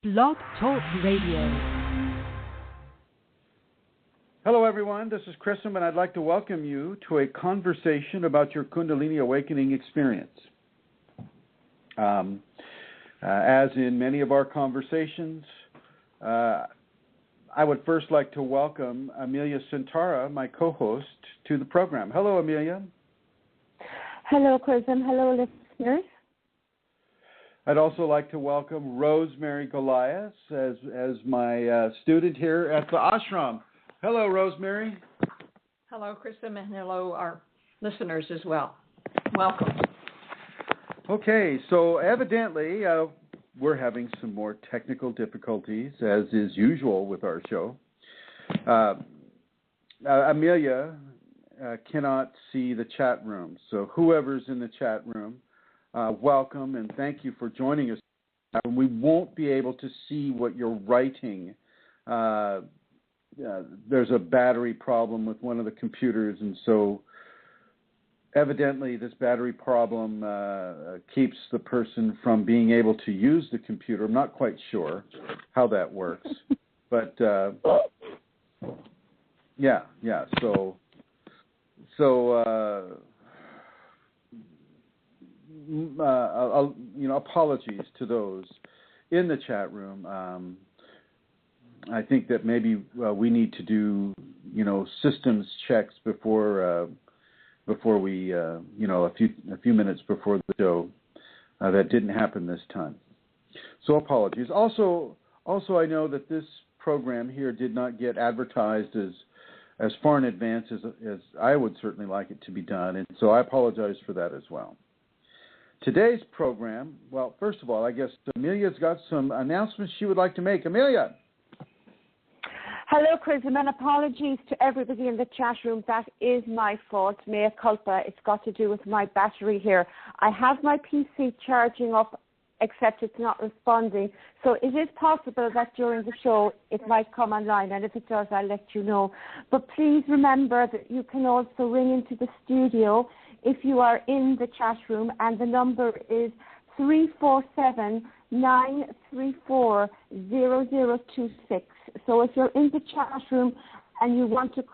BlogTalk Radio. Hello everyone, this is Chrism, and I'd like to welcome you to a conversation about your Kundalini awakening experience. As in many of our conversations, I would first like to welcome Amelia Santara, my co-host, to the program. Hello, Amelia. Hello, Chrism. Hello, listeners. I'd also like to welcome Rosemary Goliath as my student here at the ashram. Hello, Rosemary. Hello, Chrism, and hello, our listeners as well. Welcome. Okay, so evidently we're having some more technical difficulties, as is usual with our show. Amelia cannot see the chat room, so whoever's in the chat room, welcome and thank you for joining us. We won't be able to see what you're writing. There's a battery problem with one of the computers, and so evidently this battery problem keeps the person from being able to use the computer. I'm not quite sure how that works, but yeah. So apologies to those in the chat room. I think that maybe we need to do, systems checks before we, a few minutes before the show. That didn't happen this time. So apologies. Also, I know that this program here did not get advertised as far in advance as I would certainly like it to be done, and so I apologize for that as well. Today's program, well, first of all, I guess Amelia's got some announcements she would like to make. Amelia. Hello, Chrism, and apologies to everybody in the chat room. That is my fault. Mea culpa. It's got to do with my battery here. I have my PC charging up, except it's not responding. So it is possible that during the show it might come online, and if it does, I'll let you know. But please remember that you can also ring into the studio if you are in the chat room, and the number is 347-934-0026. So if you're in the chat room and you want to,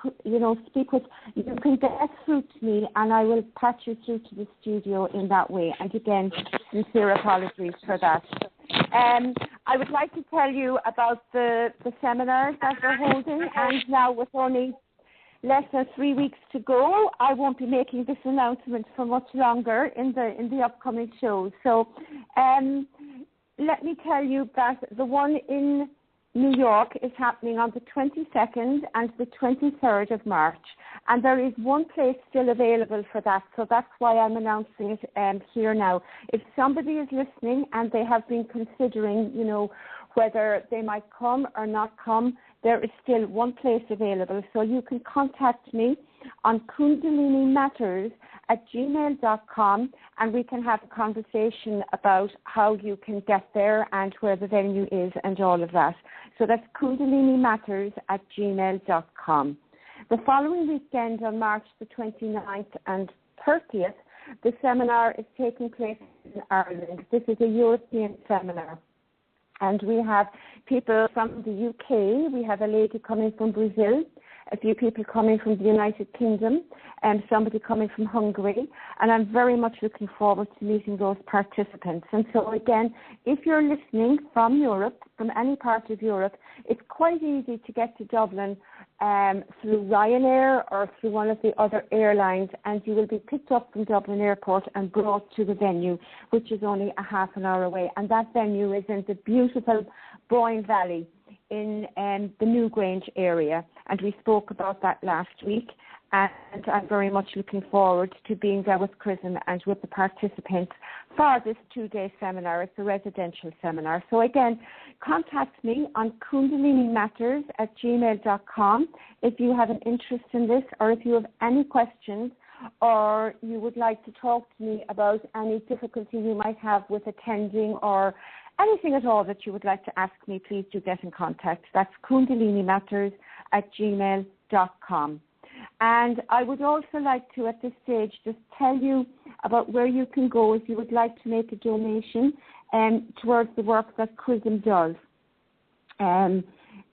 speak with, you can get through to me, and I will patch you through to the studio in that way. And again, sincere apologies for that. I would like to tell you about the seminars that we're holding, and now with only less than 3 weeks to go, I won't be making this announcement for much longer in the upcoming shows. So let me tell you that the one in New York is happening on the 22nd and the 23rd of March, and there is one place still available for that, so that's why I'm announcing it here now. If somebody is listening and they have been considering, whether they might come or not come, there is still one place available. So you can contact me on kundalinimatters@gmail.com, and we can have a conversation about how you can get there and where the venue is and all of that. So that's kundalinimatters@gmail.com. The following weekend on March the 29th and 30th, the seminar is taking place in Ireland. This is a European seminar. And we have people from the UK. We have a lady coming from Brazil, a few people coming from the United Kingdom, and somebody coming from Hungary. And I'm very much looking forward to meeting those participants. And so again, if you're listening from Europe, from any part of Europe, it's quite easy to get to Dublin through Ryanair or through one of the other airlines, and you will be picked up from Dublin Airport and brought to the venue, which is only a half an hour away. And that venue is in the beautiful Boyne Valley in the Newgrange area, and we spoke about that last week. And I'm very much looking forward to being there with Chrism and with the participants for this 2-day seminar. It's a residential seminar. So again, contact me on kundalinimatters@gmail.com if you have an interest in this, or if you have any questions, or you would like to talk to me about any difficulty you might have with attending, or anything at all that you would like to ask me, please do get in contact. That's kundalinimatters@gmail.com. And I would also like to, at this stage, just tell you about where you can go if you would like to make a donation towards the work that Chrism does.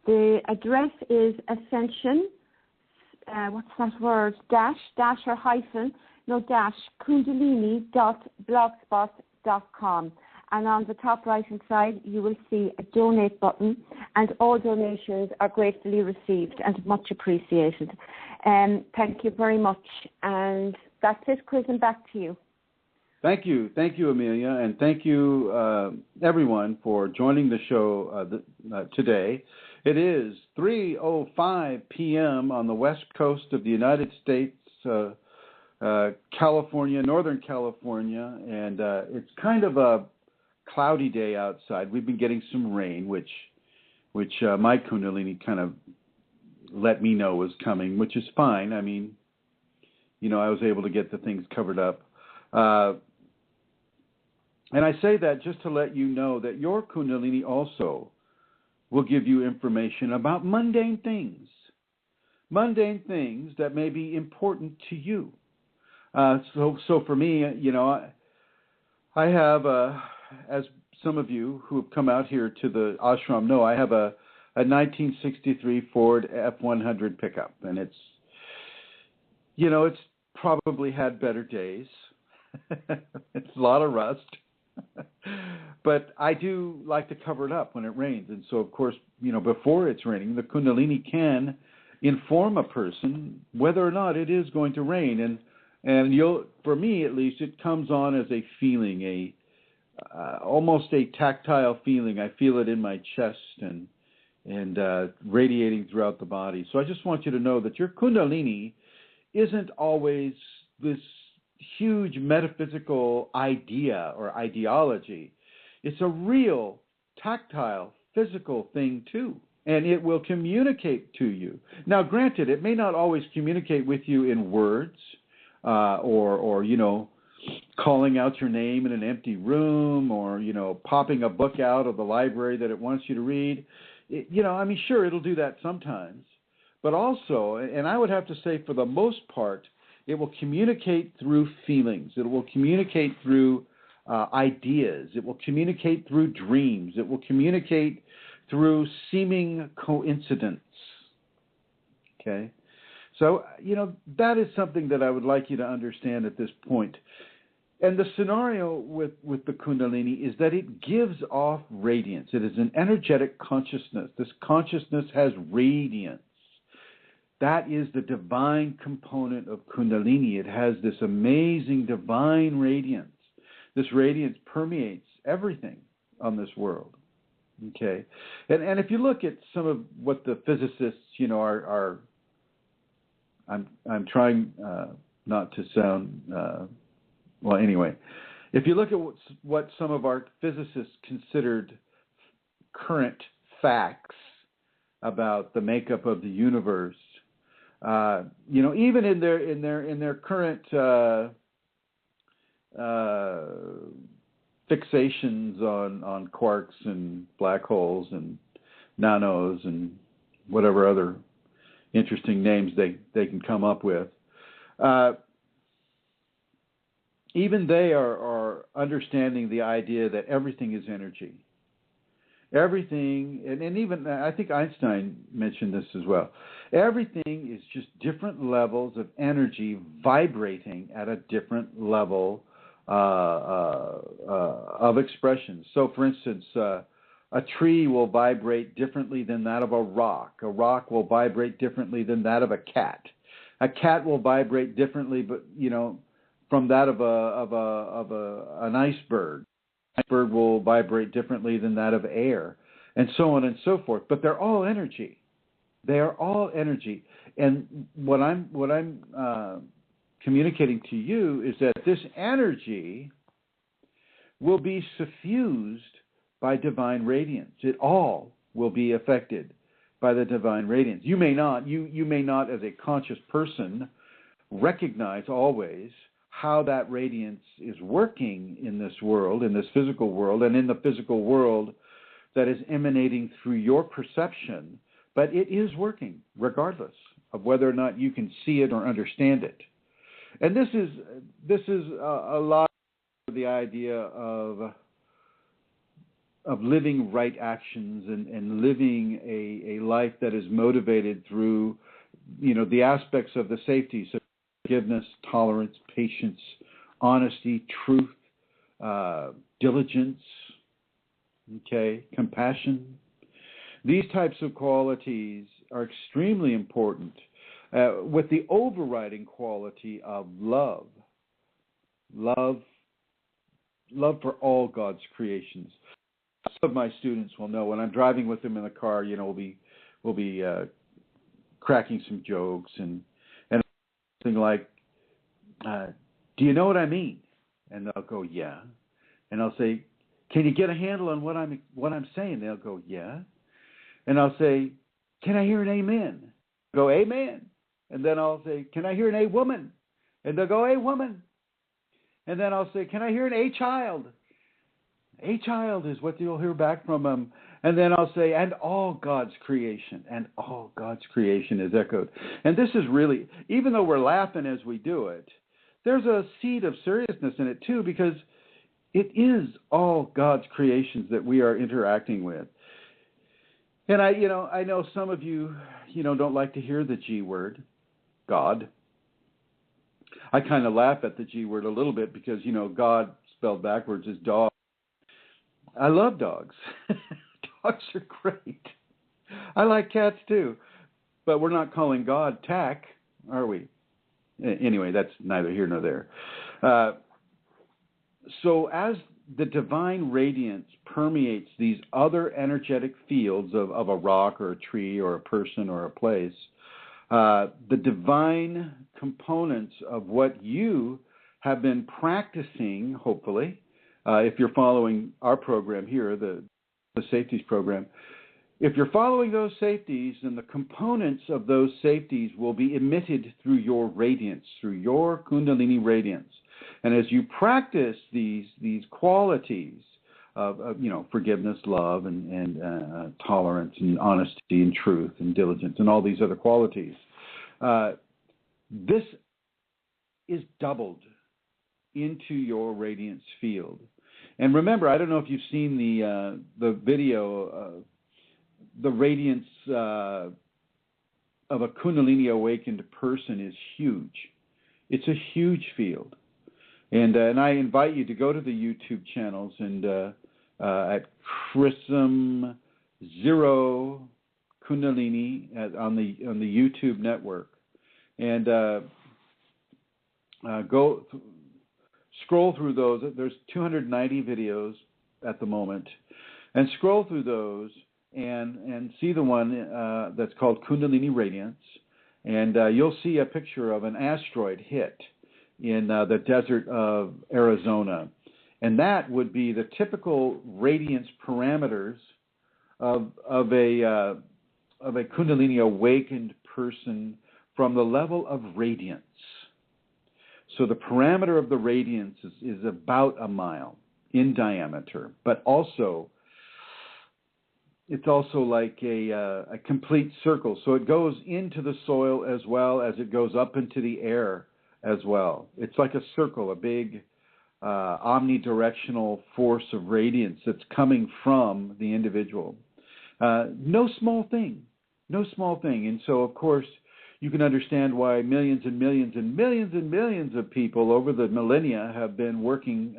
The address is ascension, what's that word, kundalini.blogspot.com. And on the top right-hand side, you will see a donate button, and all donations are gratefully received and much appreciated. Thank you very much. And that's it, Chrism, back to you. Thank you, Amelia, and thank you, everyone, for joining the show today. It is 3:05 p.m. on the west coast of the United States, California, Northern California, and it's kind of a cloudy day outside. We've been getting some rain, which my Kundalini kind of let me know was coming, which is fine. I mean, I was able to get the things covered up. And I say that just to let you know that your Kundalini also will give you information about mundane things that may be important to you. So for me, I have, as some of you who have come out here to the ashram know, I have a 1963 Ford F100 pickup, and it's probably had better days. It's a lot of rust. But I do like to cover it up when it rains. And so, of course, before it's raining, the Kundalini can inform a person whether or not it is going to rain. And for me, at least, it comes on as a feeling, almost a tactile feeling. I feel it in my chest and radiating throughout the body. So I just want you to know that your Kundalini isn't always this huge metaphysical idea or ideology. It's a real, tactile, physical thing too, and it will communicate to you. Now, granted, it may not always communicate with you in words, or calling out your name in an empty room, or popping a book out of the library that it wants you to read. Sure, it'll do that sometimes, but also, and I would have to say for the most part, it will communicate through feelings. It will communicate through ideas. It will communicate through dreams. It will communicate through seeming coincidence. Okay? So, that is something that I would like you to understand at this point. And the scenario with the Kundalini is that it gives off radiance. It is an energetic consciousness. This consciousness has radiance. That is the divine component of Kundalini. It has this amazing divine radiance. This radiance permeates everything on this world. Okay, and if you look at some of what the physicists, are I'm trying not to sound well. Anyway, if you look at what some of our physicists considered current facts about the makeup of the universe. Even in their current fixations on quarks and black holes and nanos and whatever other interesting names they can come up with, even they are understanding the idea that everything is energy. Everything, and even I think Einstein mentioned this as well. Everything is just different levels of energy vibrating at a different level of expression. So, for instance, a tree will vibrate differently than that of a rock. A rock will vibrate differently than that of a cat. A cat will vibrate differently, but from that of an iceberg. Iceberg will vibrate differently than that of air, and so on and so forth. But they're all energy. They are all energy. And what I'm communicating to you is that this energy will be suffused by divine radiance. It all will be affected by the divine radiance. You may not, as a conscious person, recognize always how that radiance is working in this world, in this physical world, and in the physical world that is emanating through your perception, but it is working regardless of whether or not you can see it or understand it. And this is a lot of the idea of living right actions and living a life that is motivated through, the aspects of the safeties, so forgiveness, tolerance, patience, honesty, truth, diligence, compassion. These types of qualities are extremely important, with the overriding quality of love. Love for all God's creations. Some of my students will know when I'm driving with them in the car, we'll be cracking some jokes and something like, do you know what I mean? And they'll go, yeah. And I'll say, can you get a handle on what I'm saying? They'll go, yeah. And I'll say, can I hear an amen? They'll go, amen. And then I'll say, can I hear an a woman? And they'll go, a woman. And then I'll say, can I hear an a child? A child is what you'll hear back from them. And then I'll say, and all God's creation. And all God's creation is echoed. And this is really, even though we're laughing as we do it, there's a seed of seriousness in it too, because it is all God's creations that we are interacting with. And I know some of you, don't like to hear the G word, God. I kind of laugh at the G word a little bit because, God spelled backwards is dog. I love dogs. Dogs are great. I like cats too. But we're not calling God tack, are we? Anyway, that's neither here nor there. So as the divine radiance permeates these other energetic fields of a rock or a tree or a person or a place, the divine components of what you have been practicing, hopefully, if you're following our program here, the safeties program, if you're following those safeties, then the components of those safeties will be emitted through your radiance, through your Kundalini radiance. And as you practice these qualities of forgiveness, love, and tolerance, and honesty, and truth, and diligence, and all these other qualities, this is doubled into your radiance field. And remember, I don't know if you've seen the video. The radiance of a Kunalini awakened person is huge. It's a huge field. And I invite you to go to the YouTube channels and at Chrism 0 Kunalini on the YouTube network, and scroll through those. There's 290 videos at the moment, and scroll through those and see the one that's called Kundalini Radiance, and you'll see a picture of an asteroid hit in the desert of Arizona. And that would be the typical radiance parameters of a Kundalini awakened person from the level of radiance. So the parameter of the radiance is about a mile in diameter, but also it's also like a complete circle. So it goes into the soil as well as it goes up into the air as well. It's like a circle, a big omnidirectional force of radiance that's coming from the individual. No small thing. And so, of course, you can understand why millions and millions and millions and millions of people over the millennia have been working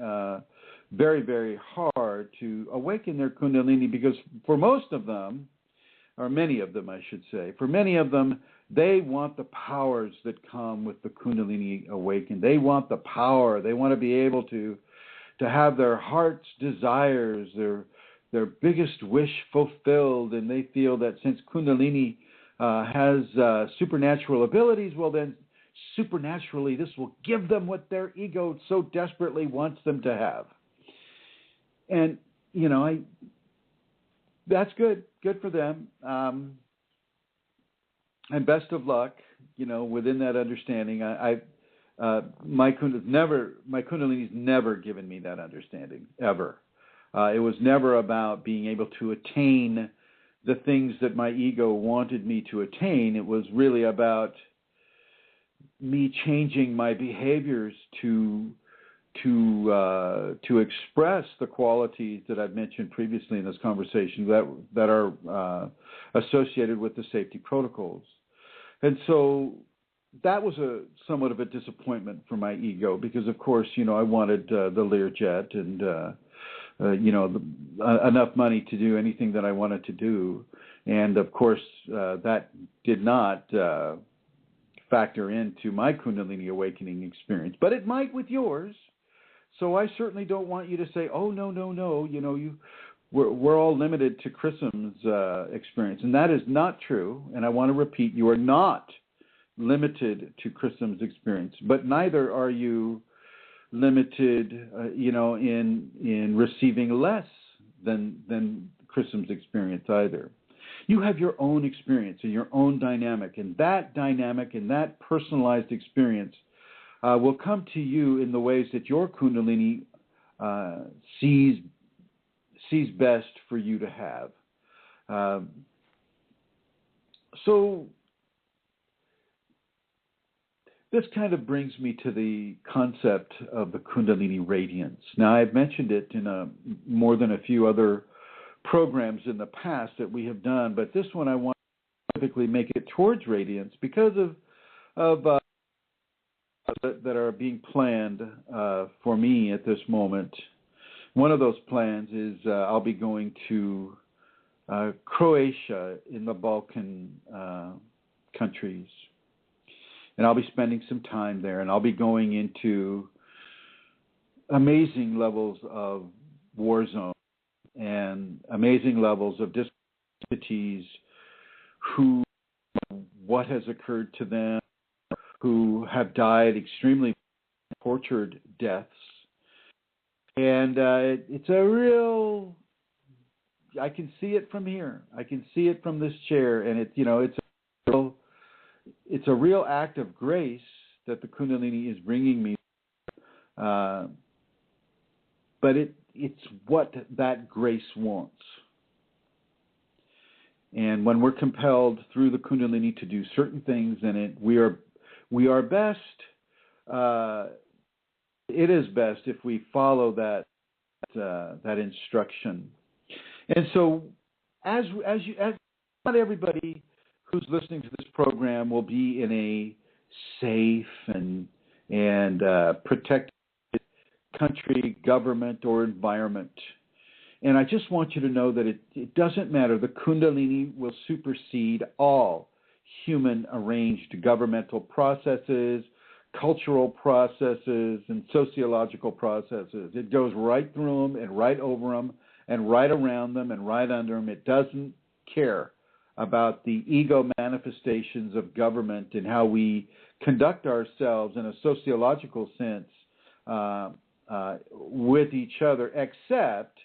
very, very hard to awaken their Kundalini, because for most of them, or many of them, I should say, for many of them, they want the powers that come with the Kundalini awakened. They want the power. They want to be able to have their heart's desires, their biggest wish fulfilled, and they feel that since Kundalini has supernatural abilities, well then, supernaturally, this will give them what their ego so desperately wants them to have. And, that's good for them. And best of luck, within that understanding. My Kundalini's never given me that understanding, ever. It was never about being able to attain the things that my ego wanted me to attain. It was really about me changing my behaviors to to express the qualities that I've mentioned previously in this conversation that are associated with the safety protocols. And so that was somewhat of a disappointment for my ego because, of course, I wanted the Learjet and enough money to do anything that I wanted to do, and of course that did not factor into my Kundalini awakening experience, but it might with yours. So I certainly don't want you to say, "Oh no, we're all limited to Chrism's experience," and that is not true. And I want to repeat, you are not limited to Chrism's experience, but neither are you limited, in receiving less than Chrism's experience either. You have your own experience and your own dynamic, and that dynamic and that personalized experience will come to you in the ways that your Kundalini sees best for you to have. So this kind of brings me to the concept of the Kundalini Radiance. Now, I've mentioned it in more than a few other programs in the past that we have done, but this one I want to specifically make it towards radiance because of that are being planned for me at this moment. One of those plans is I'll be going to Croatia in the Balkan countries. And I'll be spending some time there, and I'll be going into amazing levels of war zone and amazing levels of entities what has occurred to them, who have died extremely tortured deaths. And it's a real, I can see it from here. I can see it from this chair, and it's a real act of grace that the Kundalini is bringing me. But it's what that grace wants. And when we're compelled through the Kundalini to do certain things, then we are best. It is best if we follow that instruction. And so, as not everybody who's listening to this program will be in a safe and protected country, government, or environment. And I just want you to know that it doesn't matter. The Kundalini will supersede all human-arranged governmental processes, cultural processes, and sociological processes. It goes right through them and right over them and right around them and right under them. It doesn't care about the ego manifestations of government and how we conduct ourselves in a sociological sense with each other, except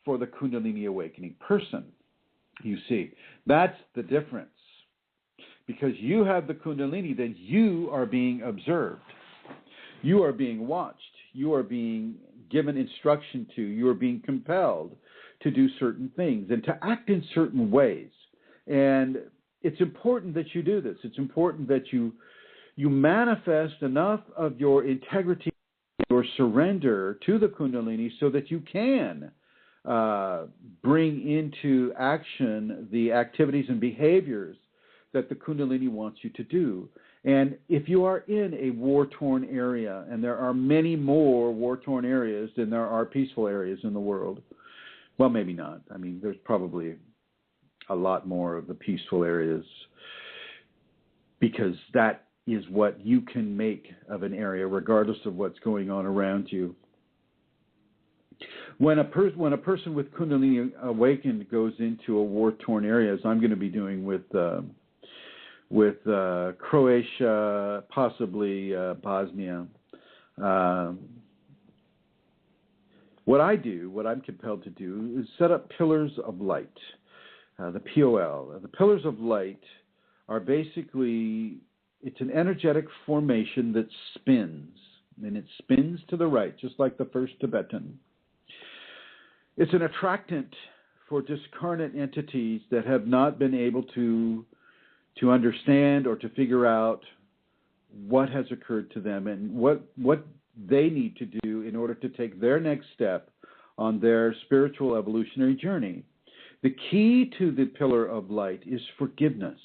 for the Kundalini awakening person. You see, that's the difference. Because you have the Kundalini, then you are being observed. You are being watched. You are being given instruction to. You are being compelled to do certain things and to act in certain ways. And it's important that you do this. It's important that you manifest enough of your integrity, your surrender to the Kundalini so that you can bring into action the activities and behaviors that the Kundalini wants you to do. And if you are in a war-torn area, and there are many more war-torn areas than there are peaceful areas in the world, well, maybe not. I mean, there's probably a lot more of the peaceful areas because that is what you can make of an area, regardless of what's going on around you. When a person with Kundalini awakened goes into a war-torn area, as I'm going to be doing with Croatia, possibly Bosnia, what I'm compelled to do is set up pillars of light, the POL. The pillars of light are basically, it's an energetic formation that spins, and it spins to the right, just like the first Tibetan. It's an attractant for discarnate entities that have not been able to understand or to figure out what has occurred to them and what they need to do in order to take their next step on their spiritual evolutionary journey. The key to the pillar of light is forgiveness.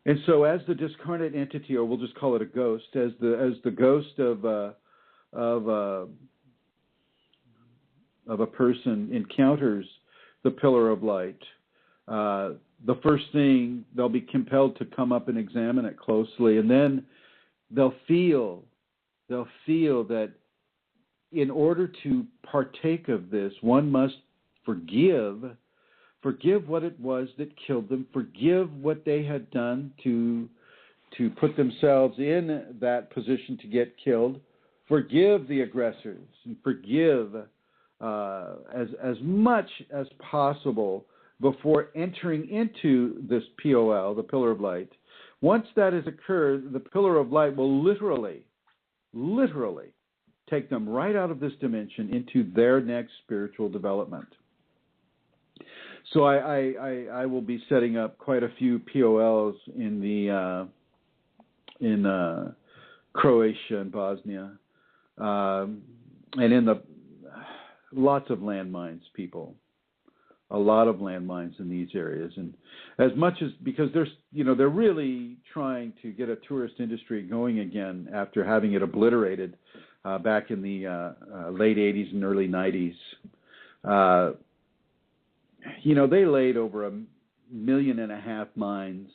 And so as the discarnate entity, or we'll just call it a ghost, as the ghost of a person encounters the pillar of light, the first thing, they'll be compelled to come up and examine it closely, and then they'll feel that in order to partake of this, one must forgive what it was that killed them, forgive what they had done to put themselves in that position to get killed, forgive the aggressors, and forgive as much as possible before entering into this POL, the pillar of light. Once that has occurred, the pillar of light will literally take them right out of this dimension into their next spiritual development. So I will be setting up quite a few POLs in Croatia and Bosnia, and in the lots of landmines, people. A lot of landmines in these areas, and as much as because they're really trying to get a tourist industry going again after having it obliterated back in the late 80s and early 90s. They laid over 1.5 million mines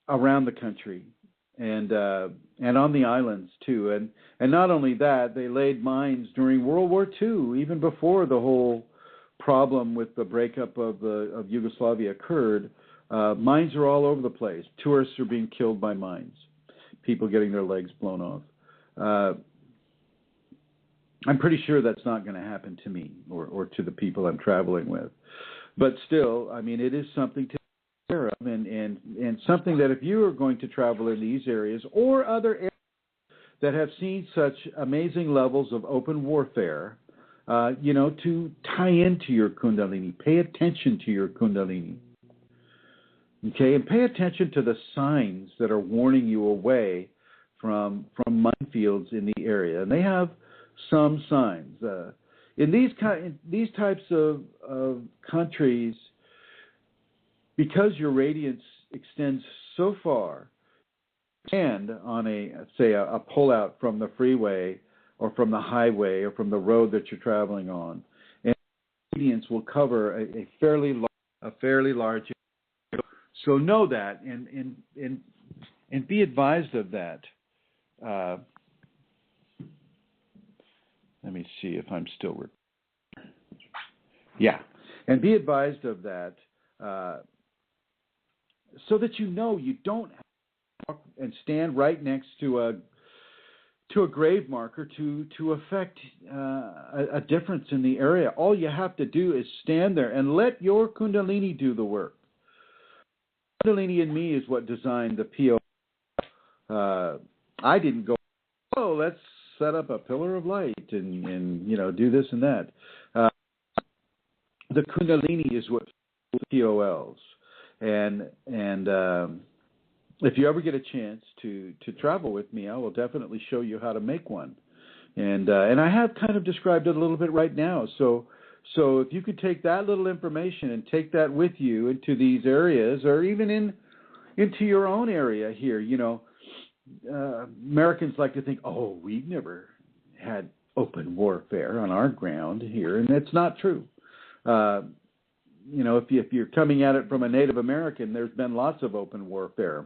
around the country and on the islands too, and not only that, they laid mines during World War II, even before the whole problem with the breakup of Yugoslavia occurred. Mines are all over the place. Tourists are being killed by mines. People getting their legs blown off. I'm pretty sure that's not going to happen to me or to the people I'm traveling with. But still, I mean, it is something to take care of, and something that if you are going to travel in these areas or other areas that have seen such amazing levels of open warfare, to tie into your Kundalini, pay attention to your Kundalini, okay, and pay attention to the signs that are warning you away from minefields in the area. And they have some signs. In these types of countries, because your radiance extends so far, and on a pullout from the freeway or from the highway or from the road that you're traveling on, and radiance will cover a fairly large area. So know that and be advised of that. Let me see if I'm still recording. Yeah, and be advised of that so that you don't have to walk and stand right next to a grave marker to affect a difference in the area. All you have to do is stand there and let your Kundalini do the work. Kundalini in me is what designed the PO. I didn't go, let's set up a pillar of light and do this and that. The Kundalini is what POLs, and if you ever get a chance to travel with me, I will definitely show you how to make one. And I have kind of described it a little bit right now. So if you could take that little information and take that with you into these areas, or even into your own area here, Americans like to think, we've never had open warfare on our ground here, and that's not true. If you're coming at it from a Native American, there's been lots of open warfare.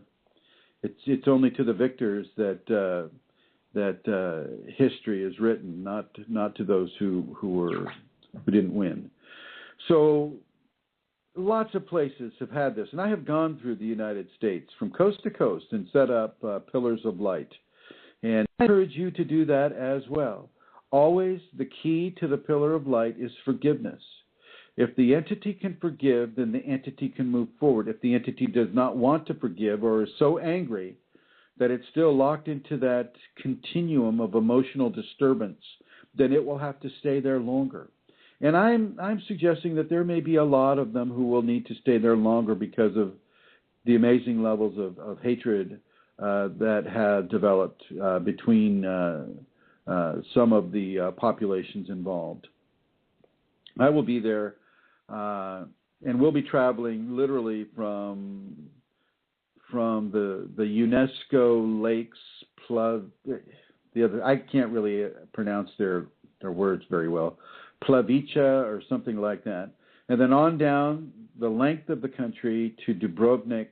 It's only to the victors that history is written, not to those who didn't win. So lots of places have had this, and I have gone through the United States from coast to coast and set up pillars of light. And I encourage you to do that as well. Always the key to the pillar of light is forgiveness. If the entity can forgive, then the entity can move forward. If the entity does not want to forgive or is so angry that it's still locked into that continuum of emotional disturbance, then it will have to stay there longer. And I'm suggesting that there may be a lot of them who will need to stay there longer because of the amazing levels of hatred that have developed between some of the populations involved. I will be there, and we'll be traveling literally from the UNESCO lakes plus the other. I can't really pronounce their words very well, Plavica or something like that, and then on down the length of the country to Dubrovnik,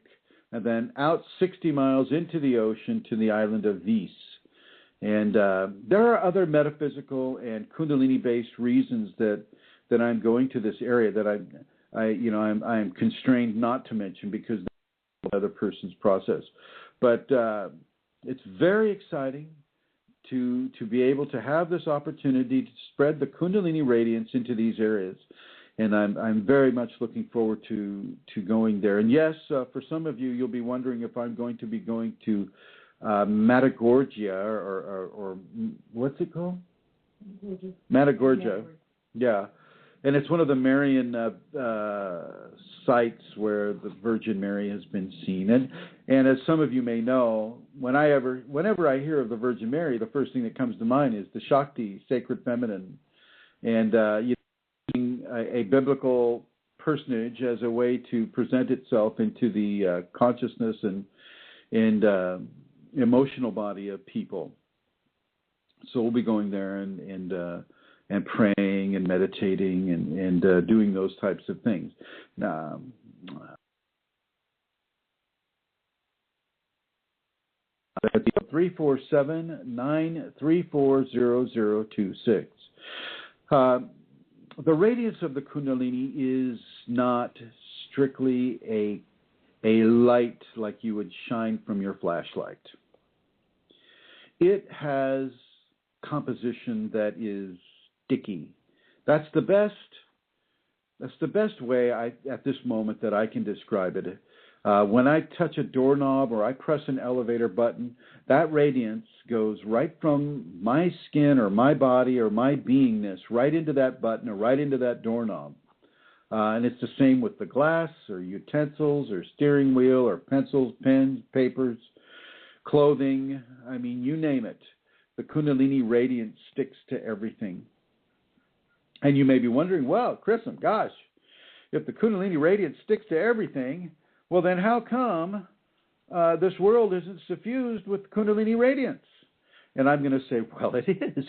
and then out 60 miles into the ocean to the island of Vis. And there are other metaphysical and Kundalini-based reasons that I'm going to this area that I'm constrained not to mention because of the other person's process. But it's very exciting to be able to have this opportunity to spread the Kundalini radiance into these areas. And I'm very much looking forward to going there. And yes, for some of you, you'll be wondering if I'm going to be going to Matagorgia or what's it called? Matagorgia. Yeah. And it's one of the Marian sites where the Virgin Mary has been seen. And as some of you may know, whenever I hear of the Virgin Mary, the first thing that comes to mind is the Shakti, sacred feminine. And a biblical personage as a way to present itself into the consciousness and emotional body of people. So we'll be going there and praying and meditating and doing those types of things. That's 347-934-0026. The radiance of the Kundalini is not strictly a light like you would shine from your flashlight. It has composition that is sticky. That's the best way at this moment that I can describe it. When I touch a doorknob or I press an elevator button, that radiance goes right from my skin or my body or my beingness right into that button or right into that doorknob. And it's the same with the glass or utensils or steering wheel or pencils, pens, papers, clothing. I mean, you name it. The Kundalini radiance sticks to everything. And you may be wondering, well, Chrism, gosh, if the Kundalini radiance sticks to everything, well, then how come this world isn't suffused with Kundalini radiance? And I'm going to say, well, it is.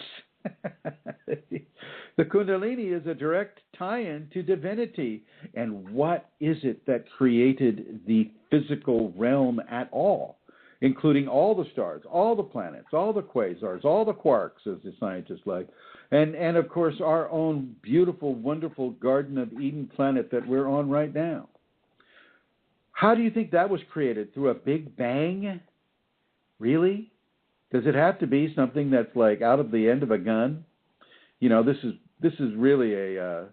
The Kundalini is a direct tie-in to divinity. And what is it that created the physical realm at all, including all the stars, all the planets, all the quasars, all the quarks, as the scientists like, and of course, our own beautiful, wonderful Garden of Eden planet that we're on right now? How do you think that was created? Through a big bang? Really? Does it have to be something that's like out of the end of a gun? You know, this is really an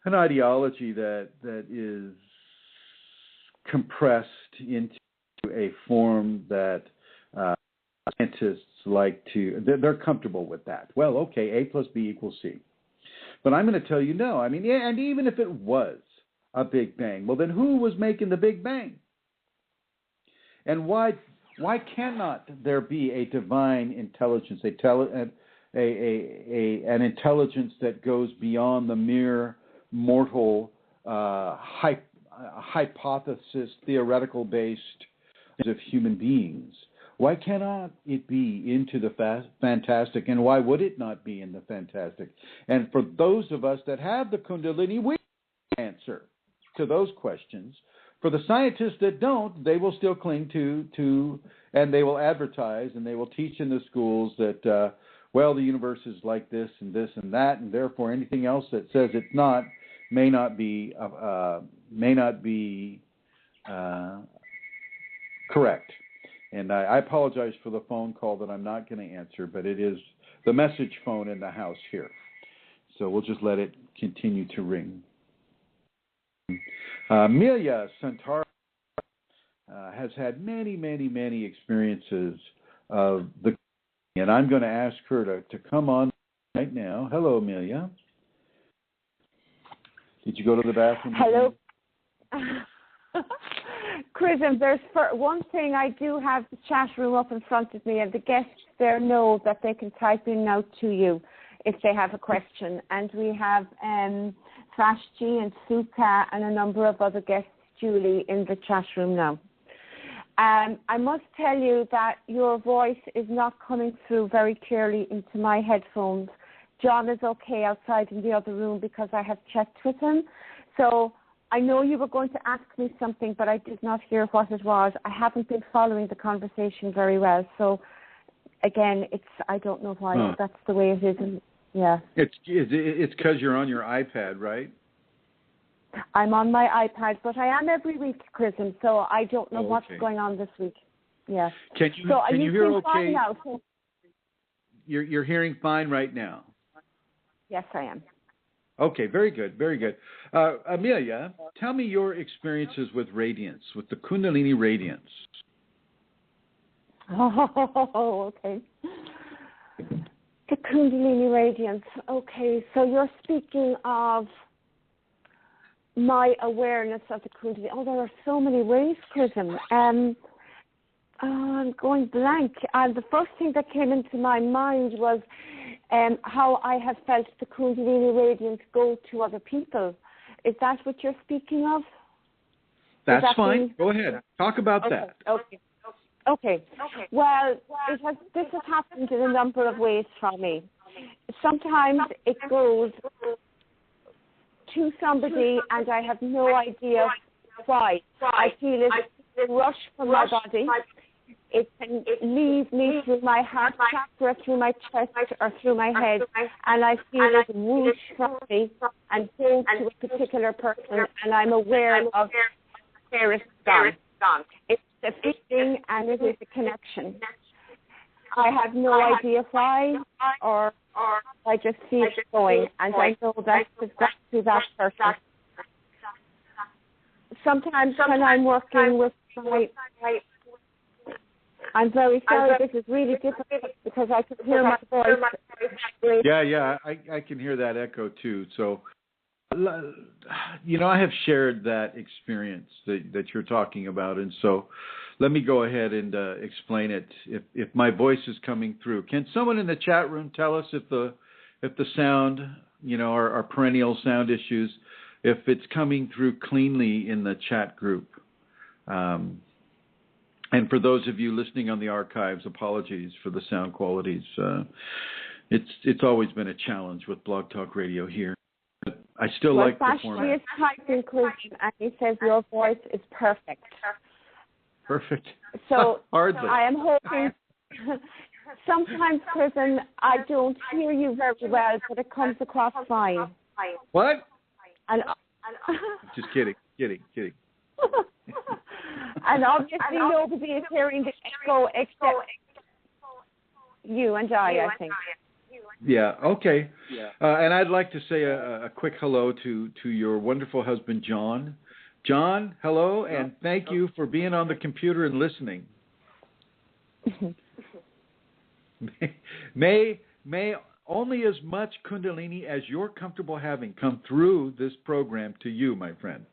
ideology that is compressed into a form that scientists like to. They're comfortable with that. Well, okay, A plus B equals C. But I'm going to tell you no. I mean, yeah, and even if it was a Big Bang, well, then who was making the Big Bang? And why cannot there be a divine intelligence, an intelligence that goes beyond the mere mortal hypothesis, theoretical-based of human beings? Why cannot it be into the fantastic, and why would it not be in the fantastic? And for those of us that have the Kundalini, we answer to those questions. For the scientists that don't, they will still cling to, and they will advertise, and they will teach in the schools that, well, the universe is like this and that, and therefore anything else that says it's not may not be correct. And I apologize for the phone call that I'm not going to answer, but it is the message phone in the house here. So we'll just let it continue to ring. Amelia Santara has had many, many, many experiences of the, and I'm going to ask her to come on right now. Hello, Amelia. Did you go to the bathroom? Hello. Chrism, there's one thing. I do have the chat room up in front of me, and the guests there know that they can type in now to you if they have a question. And we have Vashti and Suka and a number of other guests, Julie, in the chat room now. I must tell you that your voice is not coming through very clearly into my headphones. John is okay outside in the other room because I have checked with him. So I know you were going to ask me something, but I did not hear what it was. I haven't been following the conversation very well. So, again, I don't know why that's the way it is. And, yeah. It's because you're on your iPad, right? I'm on my iPad, but I am every week, Chrism, so I don't know what's going on this week. Yeah. Can you hear okay? Now? You're hearing fine right now? Yes, I am. Okay, very good, very good. Amelia, tell me your experiences with Radiance, with the Kundalini Radiance. Oh, okay. The Kundalini Radiance. Okay, so you're speaking of my awareness of the Kundalini. Oh, there are so many ways, Chrism. I'm going blank. And the first thing that came into my mind was how I have felt the Kundalini Radiance go to other people. Is that what you're speaking of? That's fine. Go ahead. Talk about that. Okay. Well, this has happened in a number of ways for me. Sometimes it goes to somebody and I have no idea why. I feel it rush from my body. It can leave me through my heart chakra, through my chest, or through my head, and I feel it whoosh from me and go to a particular person, and I'm aware of where it's gone. It's a feeling and it is a connection. I have no idea why, or I just see it going, and I know that it's got to that person. Sometimes when I'm working with I'm very sorry, this is really difficult because I can hear my voice. Yeah, I can hear that echo too. So, I have shared that experience that you're talking about, and so let me go ahead and explain it. If my voice is coming through, can someone in the chat room tell us if the sound, our perennial sound issues, if it's coming through cleanly in the chat group? And for those of you listening on the archives, apologies for the sound qualities. It's always been a challenge with BlogTalk Radio here. But I still like the format. He is typing inclusion, and he says your voice is perfect. Perfect. So hardly. I am hoping. Sometimes, Chrism, I don't hear you very well, but it comes across fine. What? And just kidding. And obviously nobody is hearing the echo except you and I think. Yeah, okay. And I'd like to say a quick hello to your wonderful husband, John. John, hello, and thank you for being on the computer and listening. May only as much Kundalini as you're comfortable having come through this program to you, my friend.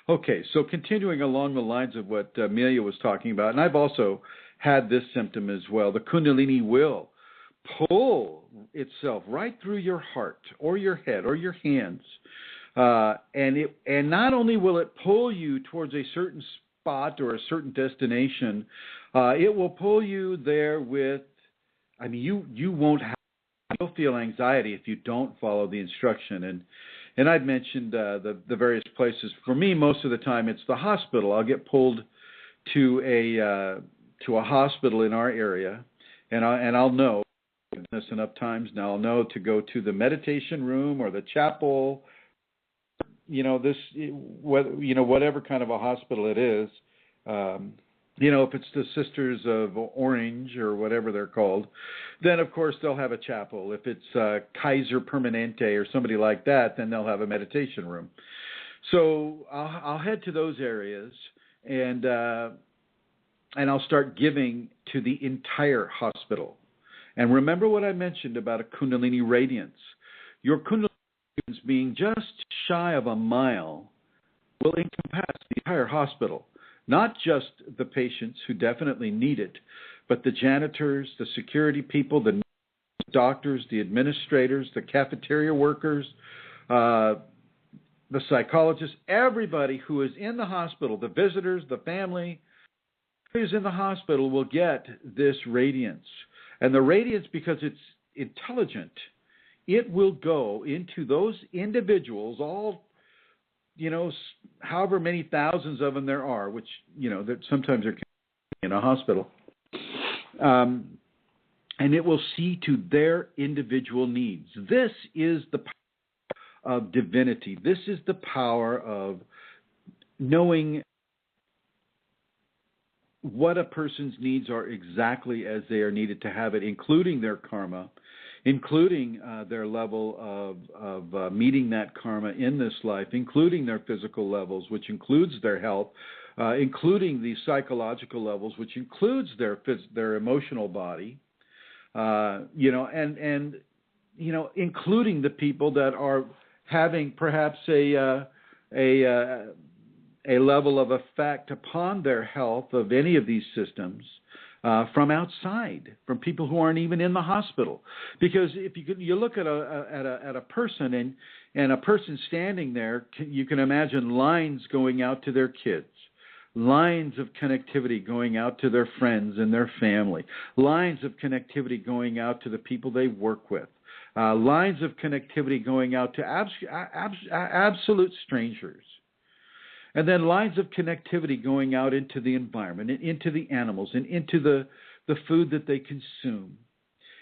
Okay, so continuing along the lines of what Amelia was talking about, and I've also had this symptom as well, the Kundalini will pull itself right through your heart or your head or your hands. And not only will it pull you towards a certain spot or a certain destination, it will pull you there with, you'll feel anxiety if you don't follow the instruction. And I've mentioned the various places. For me, most of the time, it's the hospital. I'll get pulled to a hospital in our area, and I'll know this enough times now. I'll know to go to the meditation room or the chapel. Whatever kind of a hospital it is. If it's the Sisters of Orange or whatever they're called, then, of course, they'll have a chapel. If it's Kaiser Permanente or somebody like that, then they'll have a meditation room. So I'll head to those areas, and I'll start giving to the entire hospital. And remember what I mentioned about a Kundalini Radiance. Your Kundalini Radiance being just shy of a mile will encompass the entire hospital, not just the patients who definitely need it, but the janitors, the security people, the doctors, the administrators, the cafeteria workers, the psychologists, everybody who is in the hospital, the visitors, the family who is in the hospital will get this radiance. And the radiance, because it's intelligent, it will go into those individuals, all, however many thousands of them there are, which, that sometimes are in a hospital. And it will see to their individual needs. This is the power of divinity. This is the power of knowing what a person's needs are exactly as they are needed to have it, including their karma, including their level of meeting that karma in this life, including their physical levels, which includes their health, including the psychological levels, which includes their emotional body, including the people that are having perhaps a level of effect upon their health of any of these systems from outside, from people who aren't even in the hospital. Because if you look at a person and a person standing there, you can imagine lines going out to their kids, lines of connectivity going out to their friends and their family, lines of connectivity going out to the people they work with, lines of connectivity going out to absolute strangers. And then lines of connectivity going out into the environment and into the animals and into the food that they consume,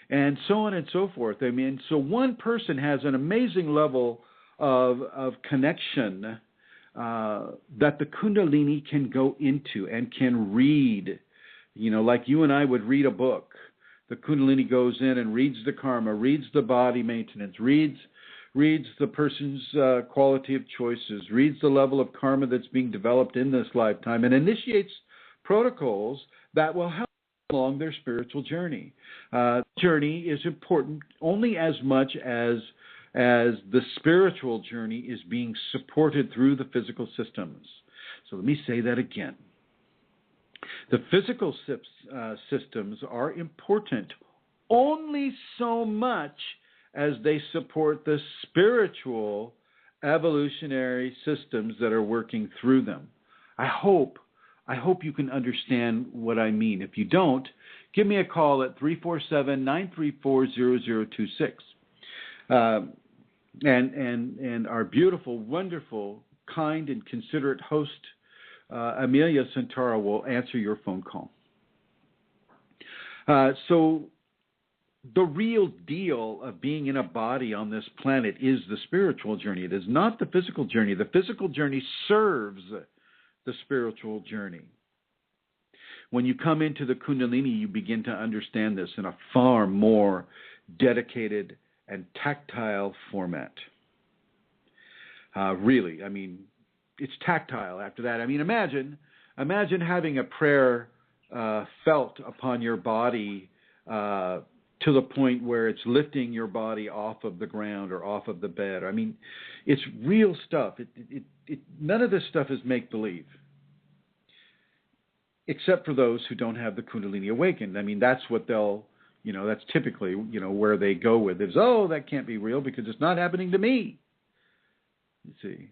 and so on and so forth. I mean, so one person has an amazing level of connection that the Kundalini can go into and can read, like you and I would read a book. The Kundalini goes in and reads the karma, reads the body maintenance, reads the person's quality of choices, reads the level of karma that's being developed in this lifetime, and initiates protocols that will help along their spiritual journey. Journey is important only as much as the spiritual journey is being supported through the physical systems. So let me say that again. The physical systems are important only so much as they support the spiritual evolutionary systems that are working through them. I hope you can understand what I mean. If you don't, give me a call at 347-934-0026. And our beautiful, wonderful, kind, and considerate host, Amelia Santara, will answer your phone call. So the real deal of being in a body on this planet is the spiritual journey. It is not the physical journey. The physical journey serves the spiritual journey. When you come into the Kundalini, you begin to understand this in a far more dedicated and tactile format. Really, I mean, it's tactile after that. I mean, imagine having a prayer felt upon your body to the point where it's lifting your body off of the ground or off of the bed. I mean, it's real stuff. None of this stuff is make-believe, except for those who don't have the Kundalini awakened. I mean, that's what they'll, that's typically, where they go with is, oh, that can't be real because it's not happening to me. You see.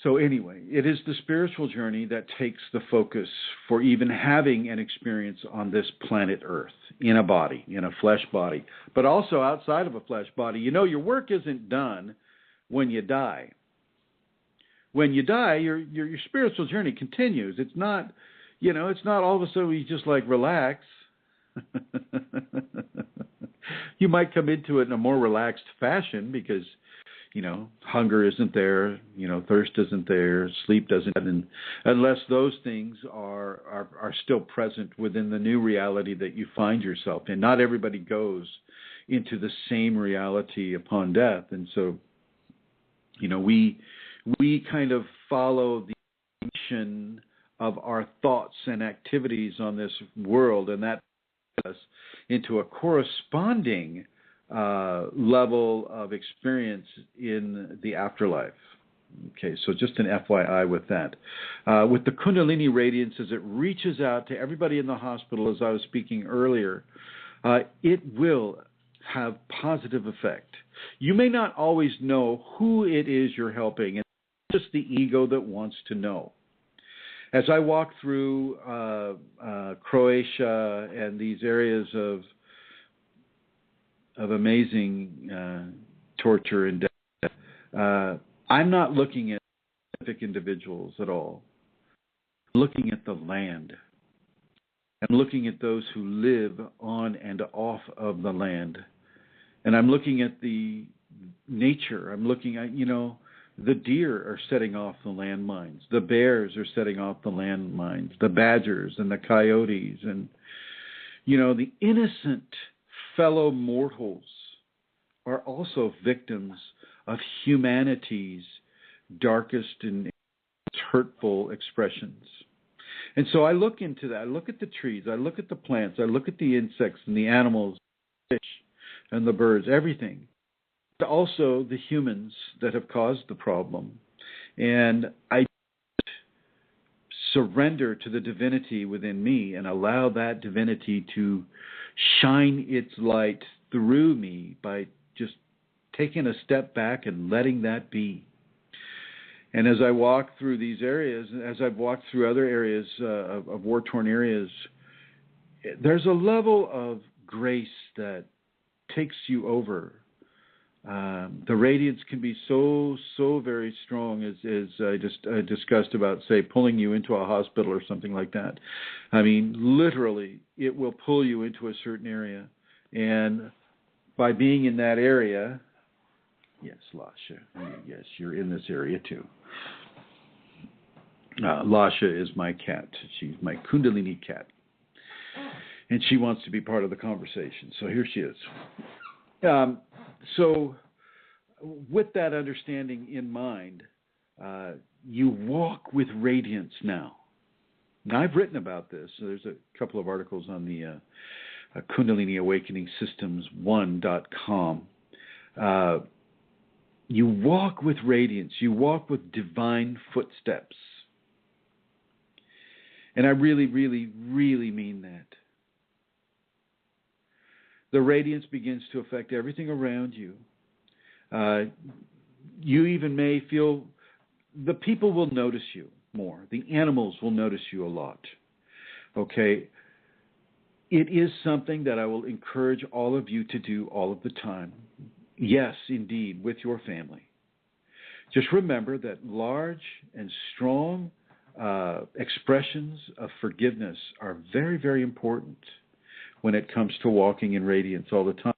So anyway, it is the spiritual journey that takes the focus for even having an experience on this planet Earth, in a body, in a flesh body, but also outside of a flesh body. Your work isn't done when you die. When you die, your spiritual journey continues. It's not, it's not all of a sudden you just relax. You might come into it in a more relaxed fashion because hunger isn't there, thirst isn't there, sleep doesn't, and unless those things are still present within the new reality that you find yourself in. Not everybody goes into the same reality upon death, and so, we kind of follow the mission of our thoughts and activities on this world, and that puts us into a corresponding level of experience in the afterlife. Okay, so just an FYI with that. With the Kundalini Radiance, as it reaches out to everybody in the hospital, as I was speaking earlier, it will have positive effect. You may not always know who it is you're helping. It's just the ego that wants to know. As I walk through Croatia and these areas of amazing torture and death, I'm not looking at specific individuals at all. I'm looking at the land. I'm looking at those who live on and off of the land. And I'm looking at the nature. I'm looking at, the deer are setting off the landmines. The bears are setting off the landmines. The badgers and the coyotes. And, the innocent fellow mortals are also victims of humanity's darkest and hurtful expressions. And so I look into that. I look at the trees. I look at the plants. I look at the insects and the animals, the fish and the birds, everything. But also the humans that have caused the problem. And I surrender to the divinity within me and allow that divinity to shine its light through me by just taking a step back and letting that be. And as I walk through these areas, as I've walked through other areas of war-torn areas, there's a level of grace that takes you over. The radiance can be so very strong, as I just discussed about, say, pulling you into a hospital or something like that. I mean, literally, it will pull you into a certain area. And by being in that area, yes, Lasha, yes, you're in this area too. Lasha is my cat. She's my Kundalini cat. And she wants to be part of the conversation. So here she is. So with that understanding in mind, you walk with radiance now. Now, I've written about this. So there's a couple of articles on the Kundalini Awakening Systems 1.com. You walk with radiance. You walk with divine footsteps. And I really, really, really mean that. The radiance begins to affect everything around you. You even may feel the people will notice you more. The animals will notice you a lot. Okay? It is something that I will encourage all of you to do all of the time. Yes, indeed, with your family. Just remember that large and strong expressions of forgiveness are very, very important when it comes to walking in radiance all the time.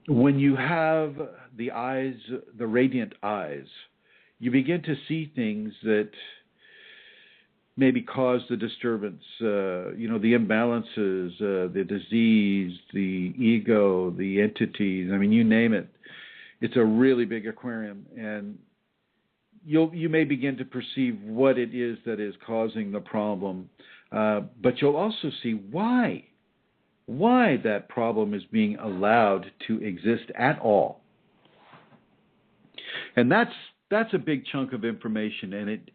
When you have the eyes, the radiant eyes, you begin to see things that maybe cause the disturbance, the imbalances, the disease, the ego, the entities. I mean, you name it. It's a really big aquarium, and you may begin to perceive what it is that is causing the problem, but you'll also see why that problem is being allowed to exist at all. And that's a big chunk of information, and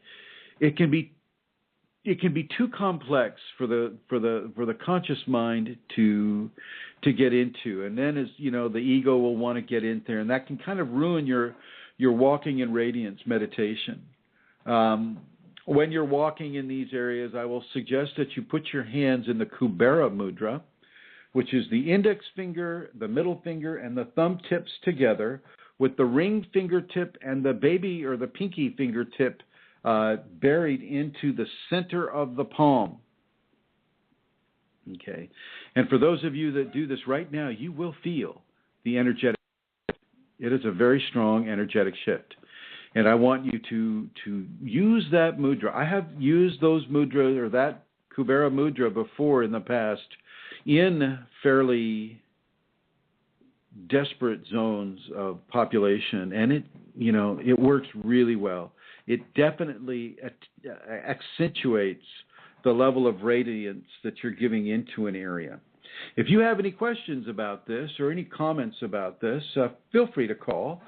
it can be too complex for the conscious mind to get into. And then, as you know, the ego will want to get in there, and that can kind of ruin your walking in radiance meditation. When you're walking in these areas, I will suggest that you put your hands in the Kubera mudra, which is the index finger, the middle finger, and the thumb tips together, with the ring fingertip and the baby or the pinky fingertip buried into the center of the palm. Okay. And for those of you that do this right now, you will feel the energetic shift. It is a very strong energetic shift. And I want you to use that mudra. I have used those mudras, or that Kubera mudra, before in the past in fairly desperate zones of population, and it works really well. It definitely accentuates the level of radiance that you're giving into an area. If you have any questions about this or any comments about this, feel free to call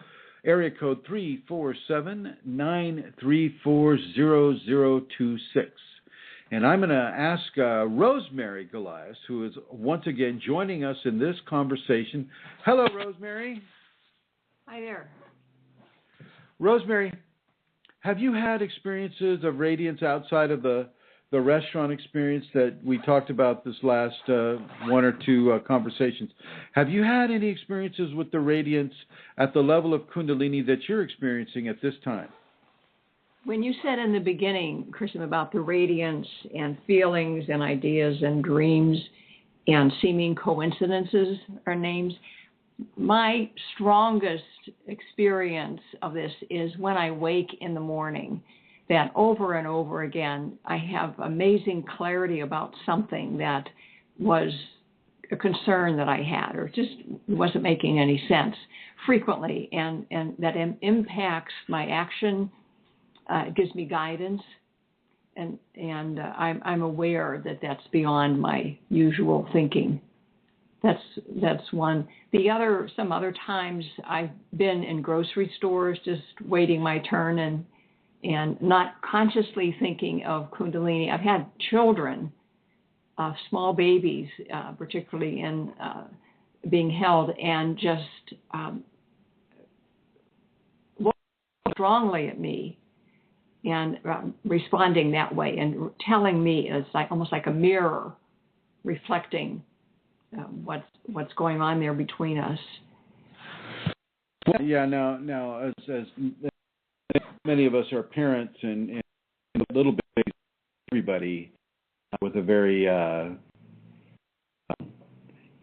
area code 347-934-0026. And I'm going to ask Rosemary Goliath, who is once again joining us in this conversation. Hello, Rosemary. Hi there. Rosemary, have you had experiences of radiance outside of the restaurant experience that we talked about this last one or two conversations? Have you had any experiences with the radiance at the level of Kundalini that you're experiencing at this time? When you said in the beginning, Chrism, about the radiance and feelings and ideas and dreams and seeming coincidences or names, my strongest experience of this is when I wake in the morning, that over and over again, I have amazing clarity about something that was a concern that I had or just wasn't making any sense frequently, and that impacts my action. It gives me guidance, and I'm aware that that's beyond my usual thinking. That's one. Some other times I've been in grocery stores just waiting my turn and not consciously thinking of Kundalini. I've had children, small babies, particularly in being held, and just look strongly at me and responding that way and telling me, it's like almost like a mirror reflecting what's going on there between us. Yeah. Now, as many of us are parents, and a little bit everybody with a very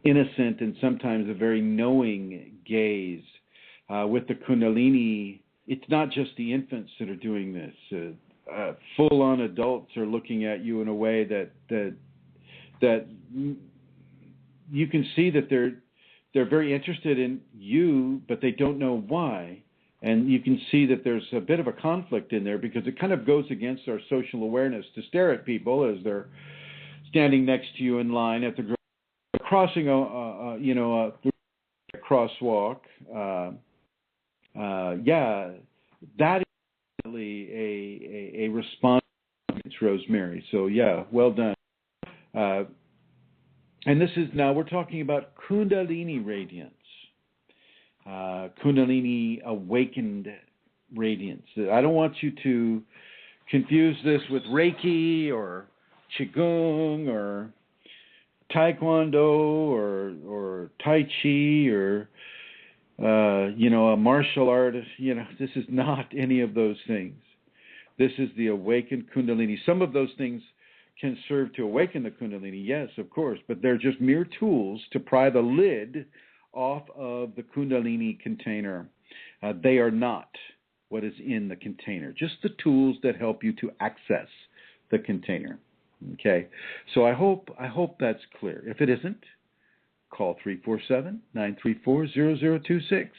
innocent and sometimes a very knowing gaze. With the Kundalini, it's not just the infants that are doing this. Full-on adults are looking at you in a way that you can see that they're very interested in you, but they don't know why. And you can see that there's a bit of a conflict in there because it kind of goes against our social awareness to stare at people as they're standing next to you in line at the crossing a crosswalk. That is definitely a response to Rosemary. So yeah, well done. And this is now we're talking about Kundalini Radiance. Kundalini awakened radiance. I don't want you to confuse this with Reiki or Qigong or Taekwondo or Tai Chi or a martial art. This is not any of those things. This is the awakened Kundalini. Some of those things can serve to awaken the Kundalini, yes, of course, but they're just mere tools to pry the lid off of the Kundalini container. They are not what is in the container, just the tools that help you to access the container. Okay, so I hope that's clear. If it isn't, call 347-934-0026.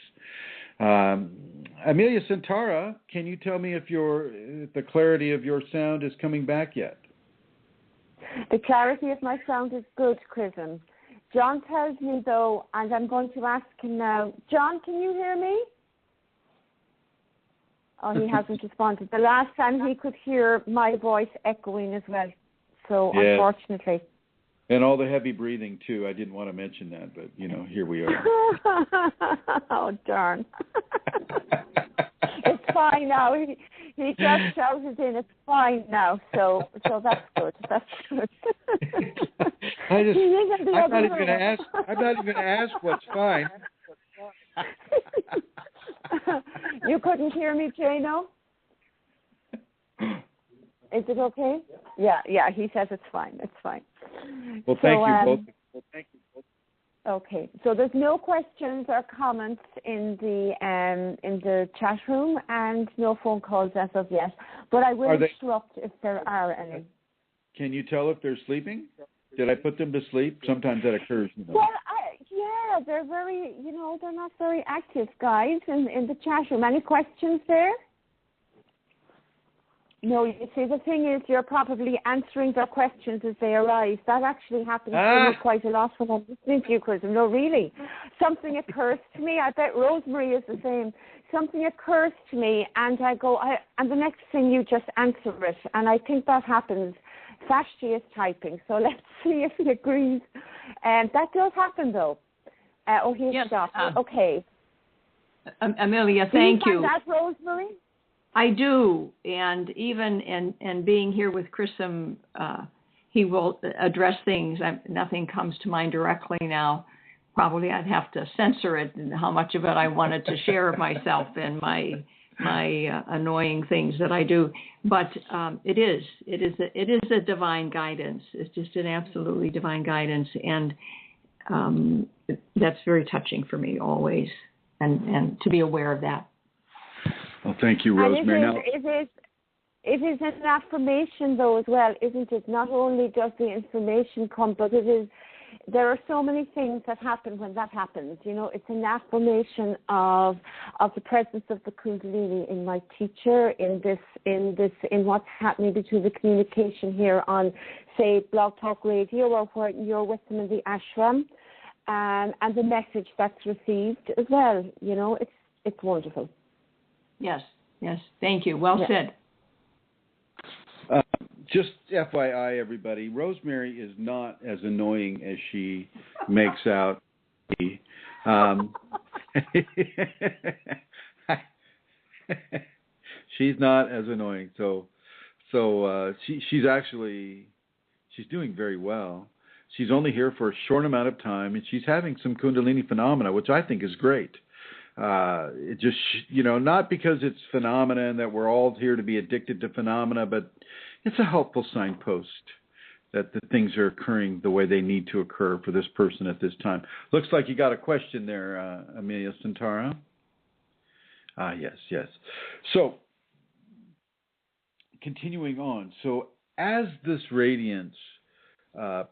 Amelia Santara, can you tell me if the clarity of your sound is coming back yet? The clarity of my sound is good, Chrism. John tells me, though, and I'm going to ask him now, John, can you hear me? Oh, he hasn't responded. The last time he could hear my voice echoing as well. So, yes. Unfortunately. And all the heavy breathing, too. I didn't want to mention that, but, here we are. Oh, darn. It's fine now. He just shouted in, it's fine now. So that's good. That's good. I'm not even going to ask what's fine. You couldn't hear me, Jano? Is it okay? Yeah, he says it's fine. It's fine. Well, thank you both. Okay, so there's no questions or comments in the chat room and no phone calls as of yet, but I will interrupt if there are any. Can you tell if they're sleeping? Did I put them to sleep? Sometimes that occurs. Well, they're very, they're not very active, guys, in the chat room. Any questions there? No, you see, the thing is, you're probably answering their questions as they arise. That actually happens to me quite a lot when I'm listening to you, Chrism. No, really. Something occurs to me. I bet Rosemary is the same. Something occurs to me, and I go, and the next thing you just answer it. And I think that happens. Vashti is typing, so let's see if he agrees. And that does happen, though. He's stopped. Okay. Amelia, thank you. Do you find that, Rosemary? I do, and even in being here with Chrism, he will address things. Nothing comes to mind directly now. Probably I'd have to censor it and how much of it I wanted to share of myself and my annoying things that I do. But it is a divine guidance. It's just an absolutely divine guidance, and that's very touching for me always, and to be aware of that. Well, thank you, Rosemary. It is an affirmation, though, as well, isn't it? Not only does the information come, but there are so many things that happen when that happens. You know, it's an affirmation of the presence of the Kundalini in my teacher, in what's happening between the communication here on, say, BlogTalk Radio, or where you're with them in the ashram, and the message that's received as well. You know, it's wonderful. Yes. Thank you. Well said. Just FYI, everybody, Rosemary is not as annoying as she makes out. She's not as annoying. So she's doing very well. She's only here for a short amount of time, and she's having some Kundalini phenomena, which I think is great. It just, not because it's phenomena and that we're all here to be addicted to phenomena, but it's a helpful signpost that the things are occurring the way they need to occur for this person at this time. Looks like you got a question there, Amelia Santara. Yes. So, continuing on. So, as this radiance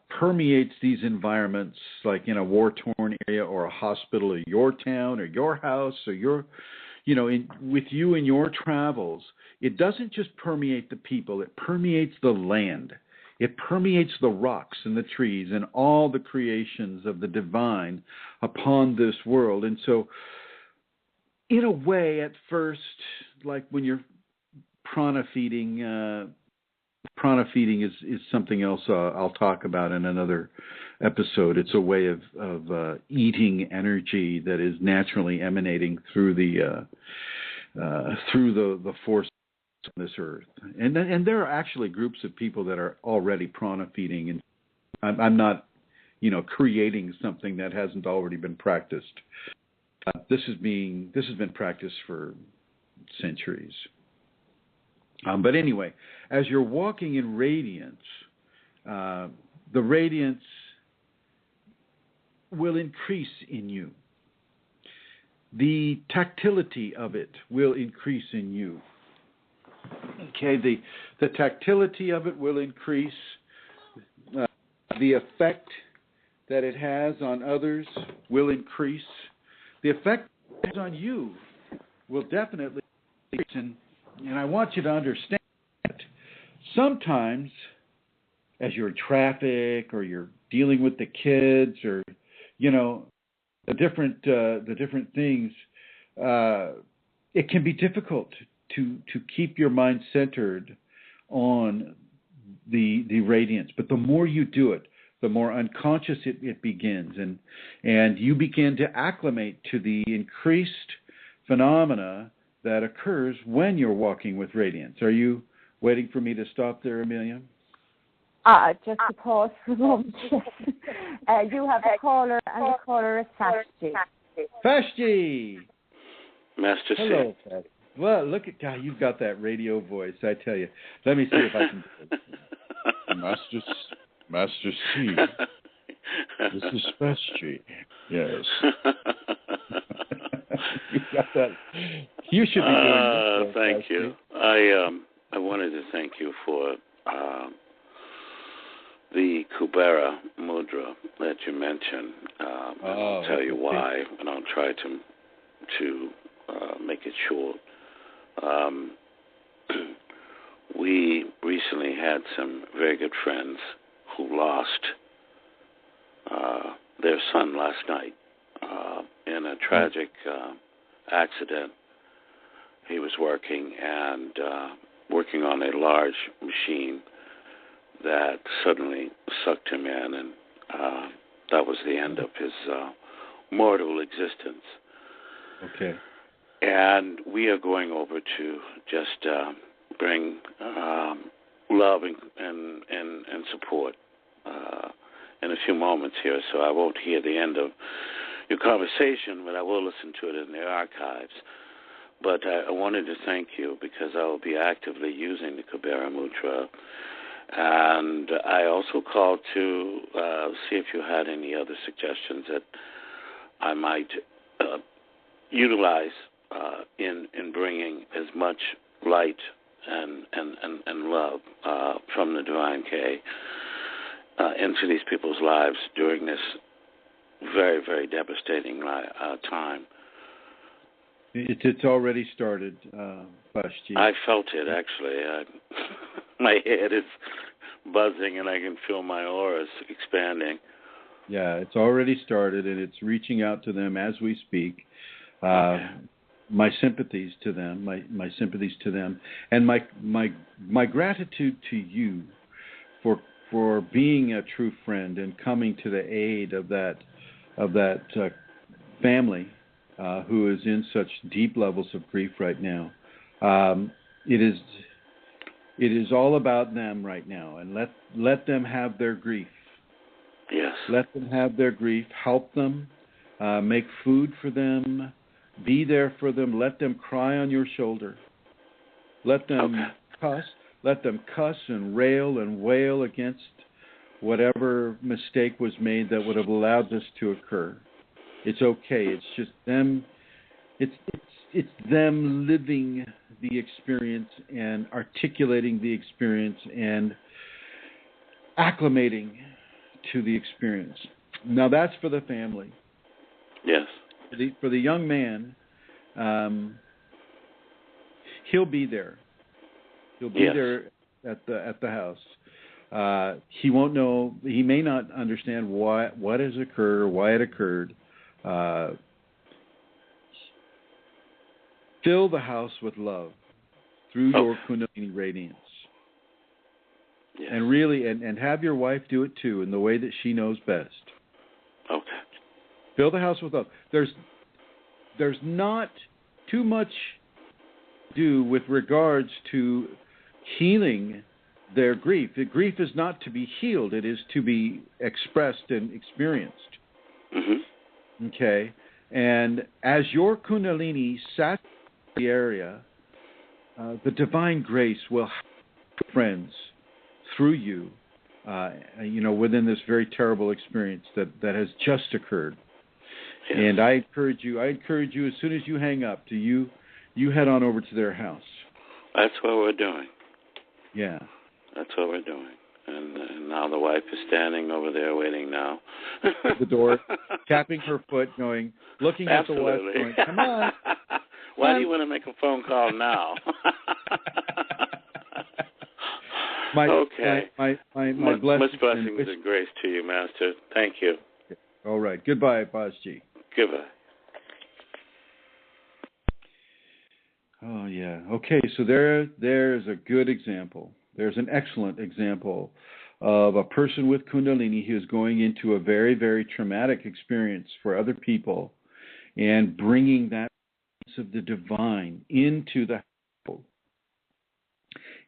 permeates these environments, like in a war-torn area or a hospital or your town or your house or with you in your travels, it doesn't just permeate the people, it permeates the land. It permeates the rocks and the trees and all the creations of the divine upon this world. And so, in a way, at first, like when you're prana feeding is something else I'll talk about in another episode. It's a way of eating energy that is naturally emanating through the force of this earth. And there are actually groups of people that are already prana feeding, and I'm not, creating something that hasn't already been practiced. This has been practiced for centuries. But anyway, as you're walking in radiance, the radiance will increase in you. The tactility of it will increase in you. Okay, the tactility of it will increase. The effect that it has on others will increase. The effect it has on you will definitely increase. And I want you to understand that sometimes, as you're in traffic or you're dealing with the kids or, the different things, it can be difficult to keep your mind centered on the radiance. But the more you do it, the more unconscious it begins, and you begin to acclimate to the increased phenomena that occurs when you're walking with radiance. Are you waiting for me to stop there, Amelia? Just to pause for a moment. You have a caller, and the caller is Vashti. Vashti! Master C. Hello, Vashti. Well, look at God, you've got that radio voice, I tell you. Let me see if I can do it. Master C. This is Vashti. Yes. You got that. You should be doing this. Thank you. I wanted to thank you for the Kubera mudra that you mentioned. I'll tell you why, and I'll try to make it short. we recently had some very good friends who lost their son last night in a tragic accident. He was working on a large machine that suddenly sucked him in, and that was the end of his mortal existence. Okay. And we are going over to just bring love and support in a few moments here, so I won't hear the end of your conversation, but I will listen to it in the archives. But I wanted to thank you because I will be actively using the Kubera Mudra. And I also called to see if you had any other suggestions that I might utilize in bringing as much light and love from the Divine K into these people's lives during this very, very devastating time. It's already started, Bashji. I felt it, actually. My head is buzzing, and I can feel my auras expanding. Yeah, it's already started, and it's reaching out to them as we speak. Okay. My sympathies to them, my sympathies to them, and my gratitude to you for being a true friend and coming to the aid of that family who is in such deep levels of grief right now. It is all about them right now, and let them have their grief. Yes. Let them have their grief. Help them. Make food for them. Be there for them. Let them cry on your shoulder. Let them cuss. Let them cuss and rail and wail against whatever mistake was made that would have allowed this to occur. It's okay. It's just them. It's them living the experience and articulating the experience and acclimating to the experience. Now that's for the family. Yes. For the young man, he'll be there. He'll be there at the house. He won't know. He may not understand what has occurred or why it occurred. Fill the house with love through your Kundalini Radiance. Yes. And really, and have your wife do it too in the way that she knows best. Okay. Fill the house with love. There's not too much do with regards to healing their grief. The grief is not to be healed. It is to be expressed and experienced. Mm-hmm. Okay? And as your Kundalini saturates the area, the divine grace will have friends through you, within this very terrible experience that has just occurred. Yes. And I encourage you as soon as you hang up, you head on over to their house. That's what we're doing. Yeah. That's what we're doing. And now the wife is standing over there waiting now. At the door, tapping her foot, looking at the wife, going, come on. Why do you want to make a phone call now? My blessings. Much blessings and grace to you, Master. Thank you. All right. Goodbye, Bajji. Goodbye. Oh, yeah. Okay, so there's a good example. There's an excellent example of a person with Kundalini who is going into a very, very traumatic experience for other people and bringing that sense of the divine into the household,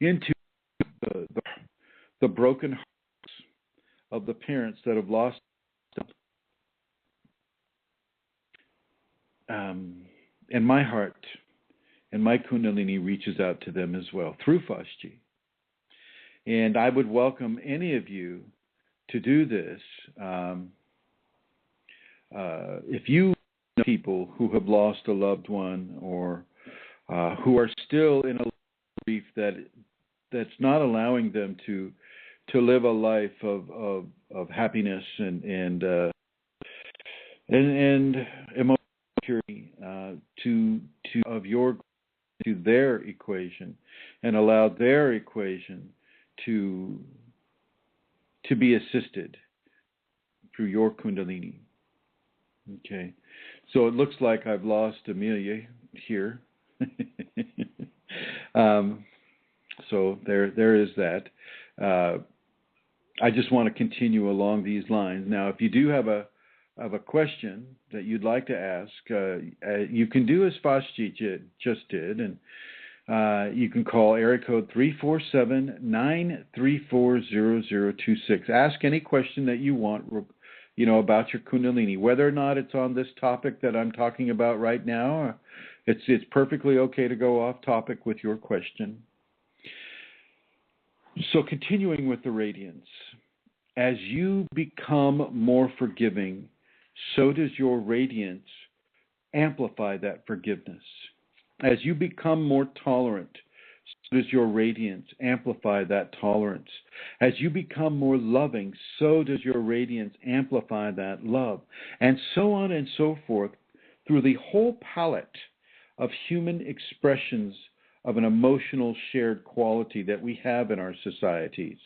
into the broken hearts of the parents that have lost them. And my heart and my Kundalini reaches out to them as well through Fashji. And I would welcome any of you to do this. If you know people who have lost a loved one or who are still in a grief that's not allowing them to live a life of happiness and emotional security, to of your into their equation and allow their equation to be assisted through your Kundalini. Okay. So it looks like I've lost Amelia here. So there is that. I just want to continue along these lines. Now, if you do have a question that you'd like to ask, you can do as Vashti just did, and you can call area code 347-934-0026. Ask any question that you want, about your Kundalini, whether or not it's on this topic that I'm talking about right now. It's perfectly okay to go off topic with your question. So continuing with the radiance, as you become more forgiving, so does your radiance amplify that forgiveness. As you become more tolerant, so does your radiance amplify that tolerance. As you become more loving, so does your radiance amplify that love. And so on and so forth through the whole palette of human expressions of an emotional shared quality that we have in our societies.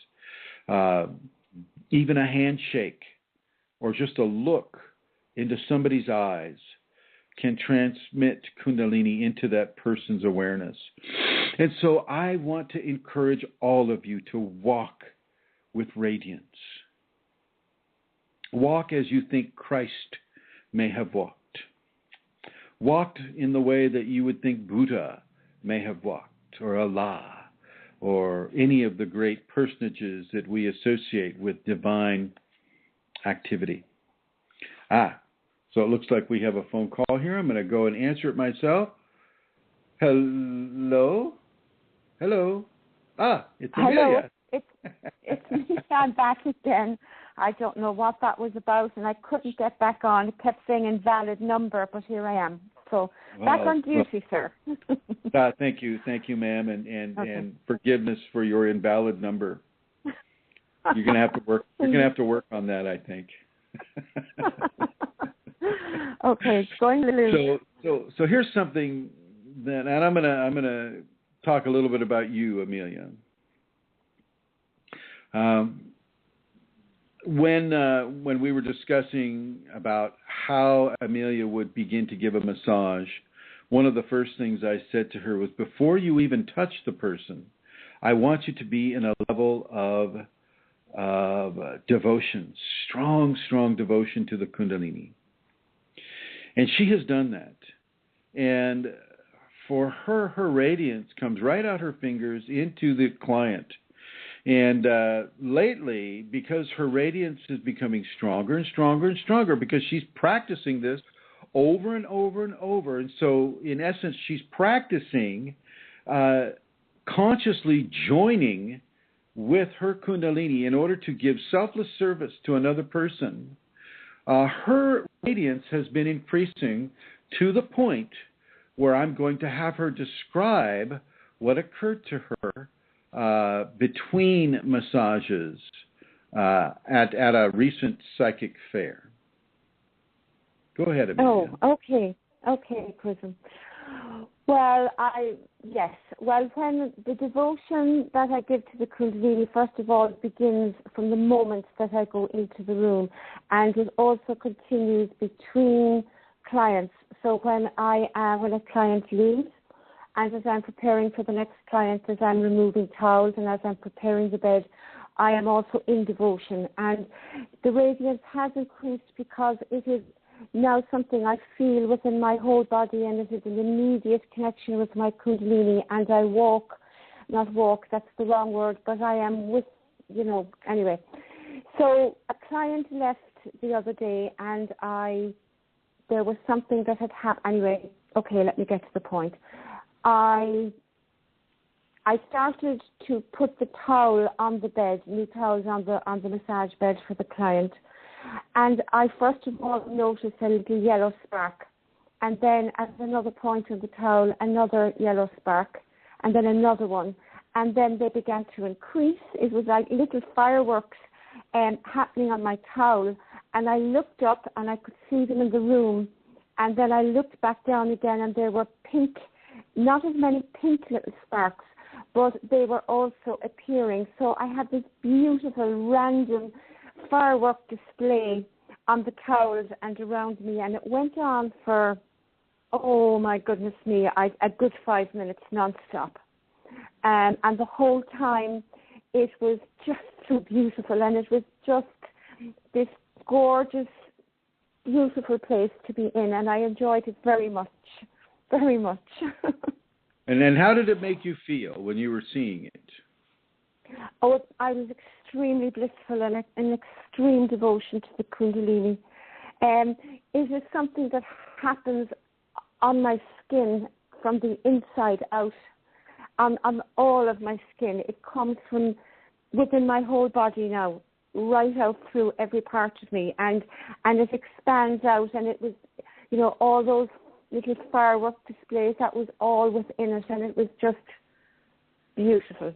Even a handshake or just a look into somebody's eyes can transmit Kundalini into that person's awareness. And so I want to encourage all of you to walk with radiance. Walk as you think Christ may have walked. Walk in the way that you would think Buddha may have walked, or Allah, or any of the great personages that we associate with divine activity. So it looks like we have a phone call here. I'm going to go and answer it myself. Hello? It's Amelia. Hello. It's me. I'm back again. I don't know what that was about, and I couldn't get back on. It kept saying invalid number, but here I am. So back on duty, sir. Thank you, ma'am, and forgiveness for your invalid number. You're gonna have to work. You're gonna have to work on that, I think. Okay, it's going to lose. So here's something that, and I'm gonna talk a little bit about you, Amelia. When we were discussing about how Amelia would begin to give a massage, one of the first things I said to her was, before you even touch the person, I want you to be in a level of devotion, strong devotion to the Kundalini. And she has done that. And for her radiance comes right out her fingers into the client. And lately, because her radiance is becoming stronger and stronger, because she's practicing this over and over and over. And so, in essence, she's practicing consciously joining with her Kundalini in order to give selfless service to another person. Her radiance has been increasing to the point where I'm going to have her describe what occurred to her between massages at a recent psychic fair. Go ahead, Amelia. Oh, okay, Chrism. Well, when the devotion that I give to the Kundalini, first of all, begins from the moment that I go into the room, and it also continues between clients. So when a client leaves, and as I'm preparing for the next client, as I'm removing towels and as I'm preparing the bed, I am also in devotion. And the radiance has increased because it is now something I feel within my whole body, and it is an immediate connection with my Kundalini. And I that's the wrong word, but I am with, anyway. So a client left the other day, and there was something that had happened. Anyway, okay, let me get to the point. I started to put the towel on the bed, new towels on the massage bed for the client, and I first of all noticed a little yellow spark, and then at another point on the towel, another yellow spark, and then another one, and then they began to increase. It was like little fireworks happening on my towel, and I looked up and I could see them in the room, and then I looked back down again, and there were pink not as many pink little sparks, but they were also appearing. So I had this beautiful random firework display on the towels and around me, and it went on for, oh my goodness me, a good 5 minutes non-stop. And the whole time it was just so beautiful, and it was just this gorgeous, beautiful place to be in, and I enjoyed it very much, very much. And then how did it make you feel when you were seeing it? Oh, I was extremely blissful and an extreme devotion to the Kundalini. It is something that happens on my skin from the inside out, on all of my skin. It comes from within my whole body now, right out through every part of me, and it expands out, and it was, all those little firework displays, that was all within it, and it was just beautiful.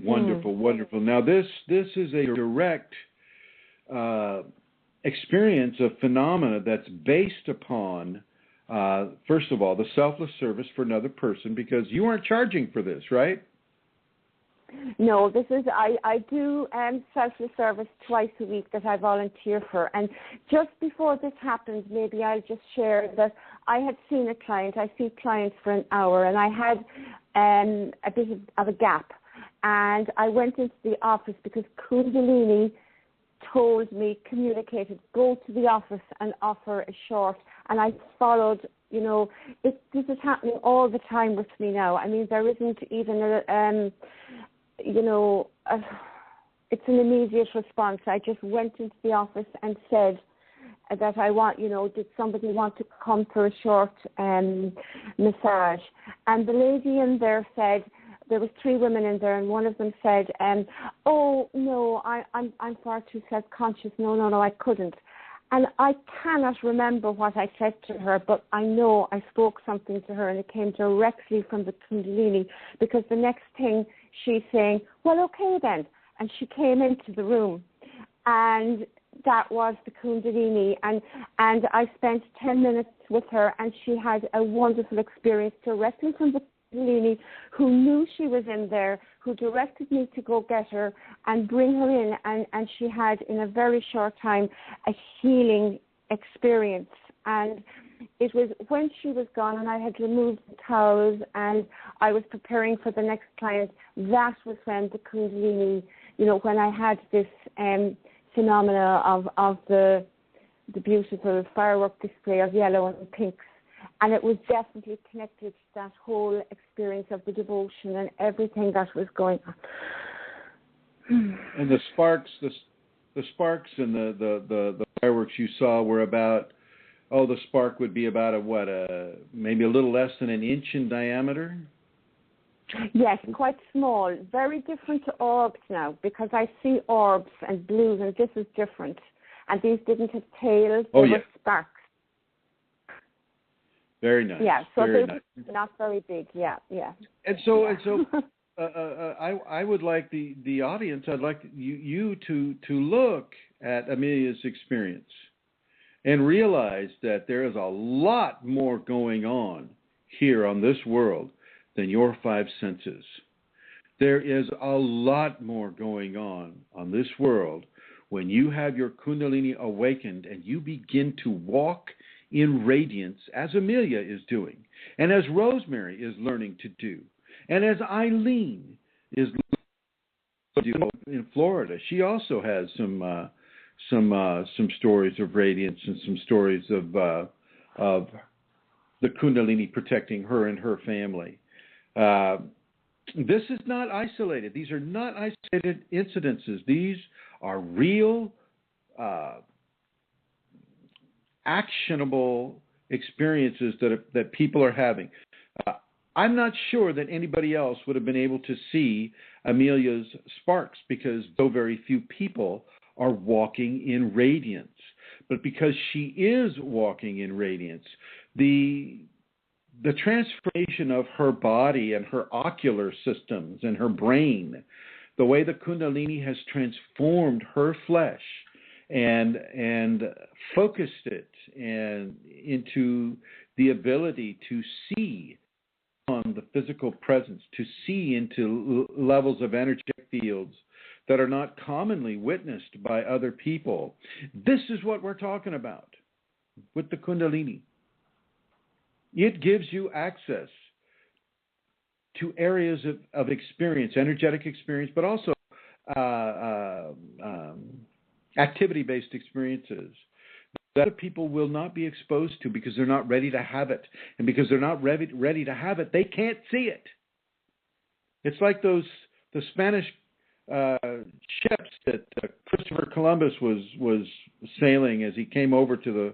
Wonderful, wonderful. Now this is a direct experience of phenomena that's based upon, first of all, the selfless service for another person, because you aren't charging for this, right? No, this is, I do selfless service twice a week that I volunteer for. And just before this happened, maybe I'll just share that I had seen a client. I see clients for an hour, and I had a bit of a gap. And I went into the office because Kundalini told me, communicated, go to the office and offer a short. And I followed, this is happening all the time with me now. I mean, there isn't even it's an immediate response. I just went into the office and said that I want, did somebody want to come for a short massage? And the lady in there said, there was 3 women in there, and one of them said, oh, no, I'm far too self-conscious. No, I couldn't. And I cannot remember what I said to her, but I know I spoke something to her, and it came directly from the Kundalini, because the next thing she's saying, well, okay then. And she came into the room, and that was the Kundalini. And I spent 10 minutes with her, and she had a wonderful experience directly from the Kundalini, who knew she was in there, who directed me to go get her and bring her in, and she had, in a very short time, a healing experience. And it was when she was gone and I had removed the towels and I was preparing for the next client, that was when the Kundalini, when I had this phenomena of the beautiful firework display of yellow and pinks. And it was definitely connected to that whole experience of the devotion and everything that was going on. And the sparks and the fireworks you saw were about, the spark would be about maybe a little less than an inch in diameter? Yes, quite small. Very different to orbs now, because I see orbs and blues, and this is different. And these didn't have tails, they were sparks. Very nice. Yeah, so very they nice. were not very big. Yeah. And so, I would like the audience. I'd like you to look at Amelia's experience and realize that there is a lot more going on here on this world than your 5 senses. There is a lot more going on this world when you have your Kundalini awakened and you begin to walk in radiance, as Amelia is doing, and as Rosemary is learning to do, and as Eileen is learning to do in Florida. She also has some stories of radiance and some stories of the Kundalini protecting her and her family. This is not isolated. These are not isolated incidences. These are real, actionable experiences that people are having. I'm not sure that anybody else would have been able to see Amelia's sparks, because so very few people are walking in radiance. But because she is walking in radiance, the transformation of her body and her ocular systems and her brain, the way the Kundalini has transformed her flesh and focused it and into the ability to see on the physical presence, to see into levels of energetic fields that are not commonly witnessed by other people. This is what we're talking about with the Kundalini. It gives you access to areas of experience, energetic experience, but also activity-based experiences that other people will not be exposed to because they're not ready to have it. And because they're not ready to have it, they can't see it. It's like the Spanish ships that Christopher Columbus was sailing as he came over to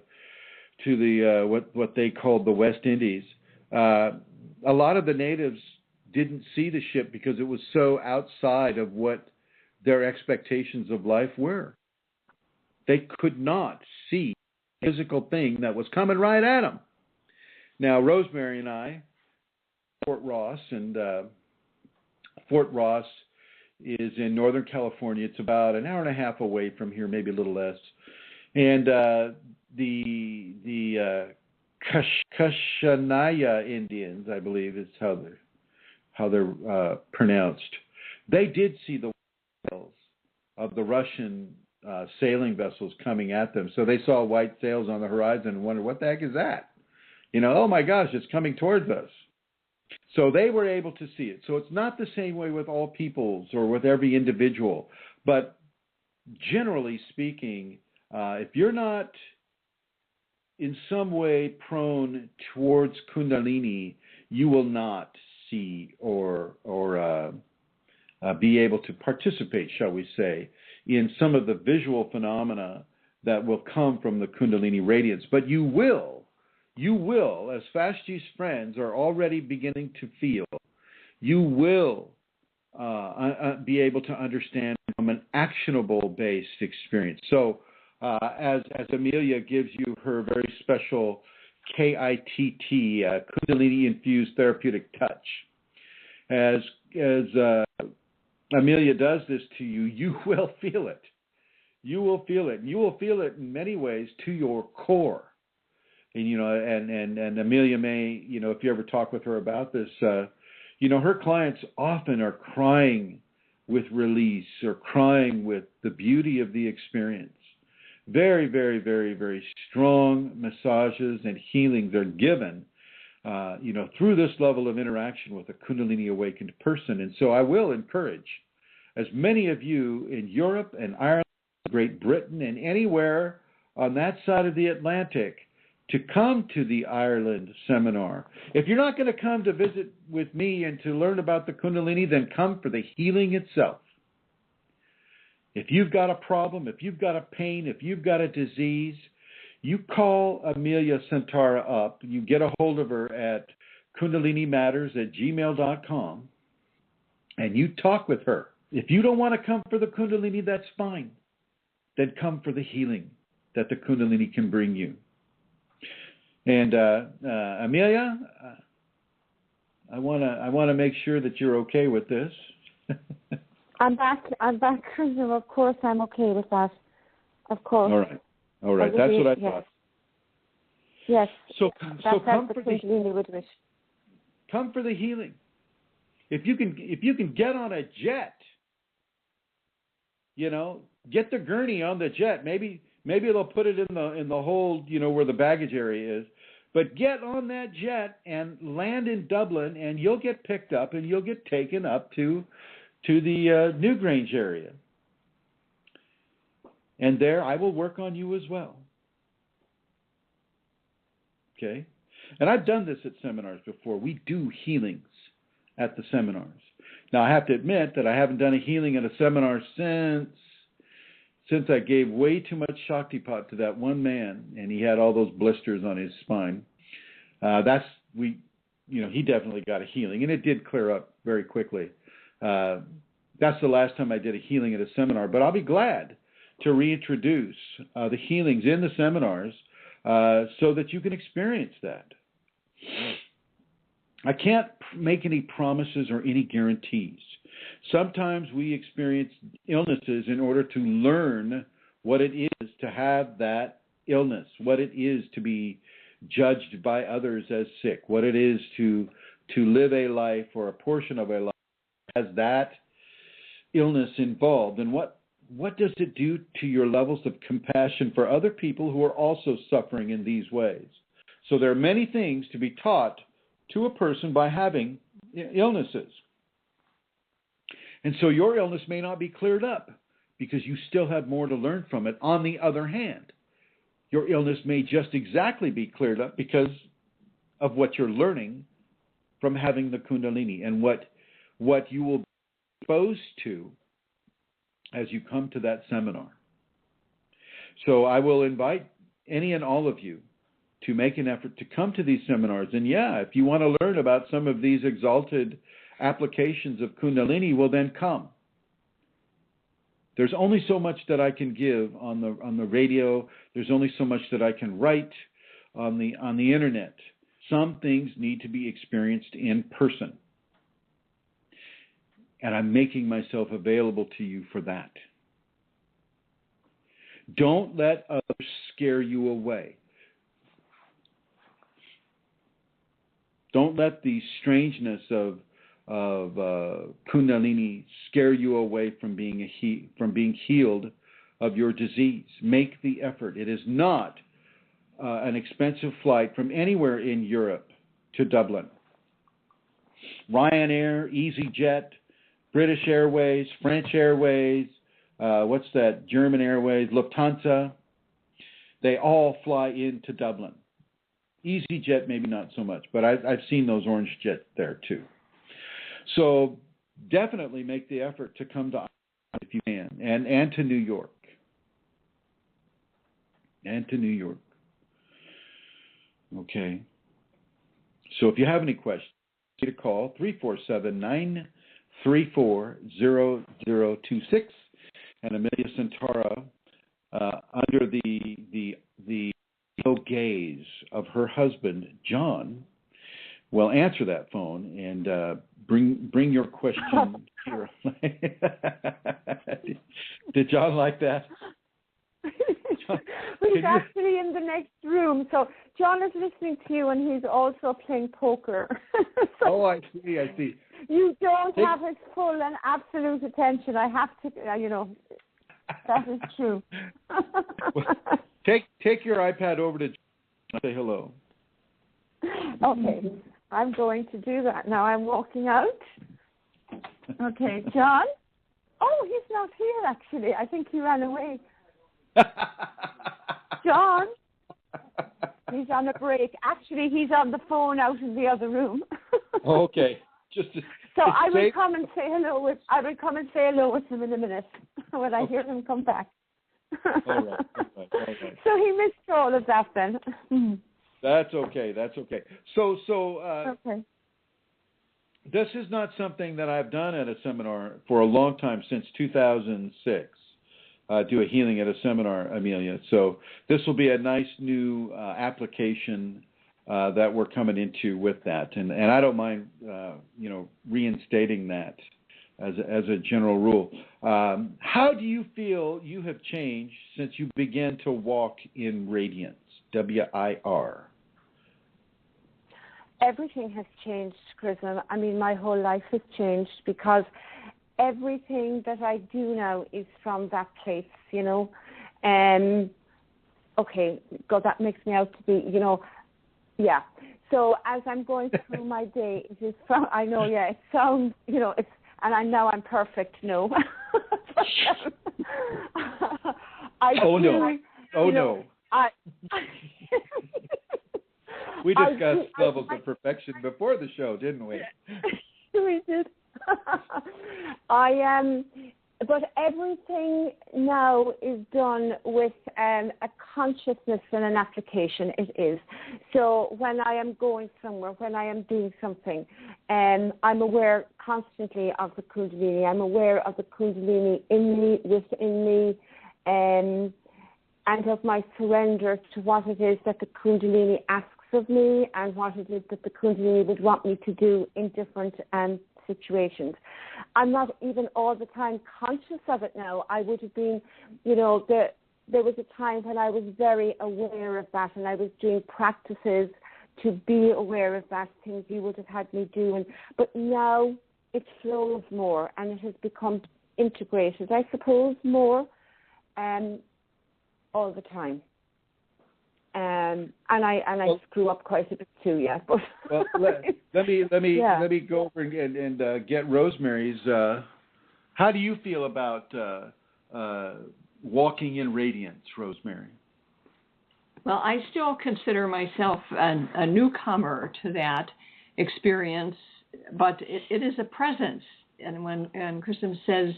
the what they called the West Indies. A lot of the natives didn't see the ship because it was so outside of what their expectations of life were. They could not see the physical thing that was coming right at them. Now, Rosemary and I, Fort Ross is in Northern California. It's about an hour and a half away from here, maybe a little less. And the Kashanaya Indians, I believe is how they're pronounced. They did see the sails of the Russian sailing vessels coming at them. So they saw white sails on the horizon and wondered, what the heck is that? Oh my gosh, it's coming towards us. So they were able to see it. So it's not the same way with all peoples or with every individual. But generally speaking, if you're not in some way prone towards Kundalini, you will not see or be able to participate, shall we say, in some of the visual phenomena that will come from the Kundalini Radiance. But you will, as Vashti's friends are already beginning to feel, you will be able to understand from an actionable-based experience. So as Amelia gives you her very special KITT, Kundalini-infused therapeutic touch, as Amelia does this to you, you will feel it. You will feel it. And you will feel it in many ways to your core. And and Amelia may, if you ever talk with her about this, her clients often are crying with release or crying with the beauty of the experience. Very, very, very, very strong massages and healings are given, through this level of interaction with a Kundalini awakened person. And so I will encourage as many of you in Europe and Ireland, Great Britain, and anywhere on that side of the Atlantic to come to the Ireland seminar. If you're not going to come to visit with me and to learn about the Kundalini, then come for the healing itself. If you've got a problem, if you've got a pain, if you've got a disease, you call Amelia Santara up. You get a hold of her at kundalinimatters@gmail.com, and you talk with her. If you don't want to come for the Kundalini, that's fine. Then come for the healing that the Kundalini can bring you. And Amelia, I want to make sure that you're okay with this. I'm back, Chrism. Of course, I'm okay with that. Of course. All right. That's what I thought. Yes. So come for the Come for the healing. If you can get on a jet, get the gurney on the jet. Maybe they'll put it in the hold, where the baggage area is. But get on that jet and land in Dublin, and you'll get picked up and you'll get taken up to the Newgrange area. And there I will work on you as well. Okay? And I've done this at seminars before. We do healings at the seminars. Now, I have to admit that I haven't done a healing at a seminar since I gave way too much Shaktipat to that one man, and he had all those blisters on his spine. He definitely got a healing, and it did clear up very quickly. That's the last time I did a healing at a seminar, but I'll be glad to reintroduce the healings in the seminars so that you can experience that. I can't make any promises or any guarantees. Sometimes we experience illnesses in order to learn what it is to have that illness, what it is to be judged by others as sick, what it is to live a life or a portion of a life that has that illness involved, and what does it do to your levels of compassion for other people who are also suffering in these ways? So there are many things to be taught to a person by having illnesses. And so your illness may not be cleared up because you still have more to learn from it. On the other hand, your illness may just exactly be cleared up because of what you're learning from having the Kundalini and what you will be exposed to as you come to that seminar. So I will invite any and all of you to make an effort to come to these seminars. And yeah, if you want to learn about some of these exalted applications of Kundalini, well then come. There's only so much that I can give on the radio. There's only so much that I can write on the internet. Some things need to be experienced in person. And I'm making myself available to you for that. Don't let others scare you away. Don't let the strangeness of Kundalini scare you away from being healed of your disease. Make the effort. It is not an expensive flight from anywhere in Europe to Dublin. Ryanair, EasyJet, British Airways, French Airways, what's that? German Airways, Lufthansa. They all fly into Dublin. EasyJet, maybe not so much, but I've seen those orange jets there too. So definitely make the effort to come to Ireland if you can, and to New York. And to New York. Okay. So if you have any questions, to call 347-934-0026, and Amelia Centaura, under the gaze of her husband John, will answer that phone and bring your question here. Did John like that? John, he's actually in the next room, so John is listening to you, and he's also playing poker. Oh, I see. You don't have his full and absolute attention. I have to, that is true. Well, take your iPad over to John and say hello. Okay, I'm going to do that now. I'm walking out. Okay, John? Oh, he's not here, actually. I think he ran away. John? He's on a break. Actually, he's on the phone out in the other room. Okay. I will come and say hello with him in a minute when I hear him come back. All right. So he missed all of that then. That's okay. So okay. This is not something that I've done at a seminar for a long time, since 2006. Do a healing at a seminar, Amelia. So this will be a nice new application that we're coming into with that, and I don't mind, reinstating that as a general rule. How do you feel you have changed since you began to walk in radiance, WIR? Everything has changed, Chrism. I mean, my whole life has changed because everything that I do now is from that place, okay, God, that makes me out to be, yeah. So as I'm going through my day, it is from, I know, yeah, it sounds, it's, and I know I'm perfect, no. No. We discussed levels of perfection before the show, didn't we? We did. But everything now is done with a consciousness and an application. It is. So when I am going somewhere, when I am doing something, I'm aware constantly of the Kundalini. I'm aware of the Kundalini in me, within me, and of my surrender to what it is that the Kundalini asks of me and what it is that the Kundalini would want me to do in different situations. I'm not even all the time conscious of it now. I would have been, there was a time when I was very aware of that, and I was doing practices to be aware of that, things you would have had me do. But now it flows more, and it has become integrated, I suppose, more all the time. And I screw up quite a bit too, yeah. But well, let me go over and get Rosemary's. How do you feel about walking in radiance, Rosemary? Well, I still consider myself a newcomer to that experience, but it is a presence. And when Chrism says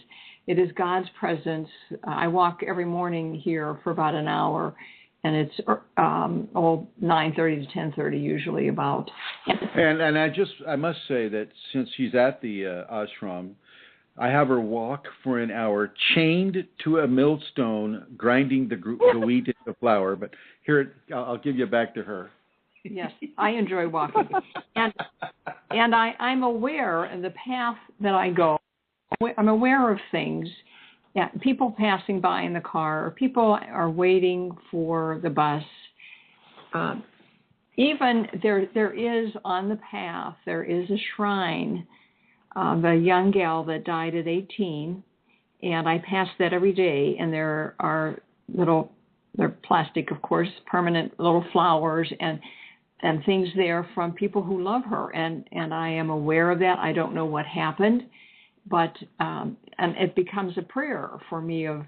it is God's presence, I walk every morning here for about an hour, and it's 9:30 to 10:30 usually about. And I must say that since she's at the ashram, I have her walk for an hour, chained to a millstone, grinding the wheat into flour. But here, I'll give you back to her. Yes, I enjoy walking, and I'm aware of the path that I go. I'm aware of things. Yeah, people passing by in the car, or people are waiting for the bus. Even there is on the path, there is a shrine of a young gal that died at 18, and I pass that every day, and there are they're plastic, of course, permanent little flowers and things there from people who love her, and I am aware of that. I don't know what happened, but and it becomes a prayer for me of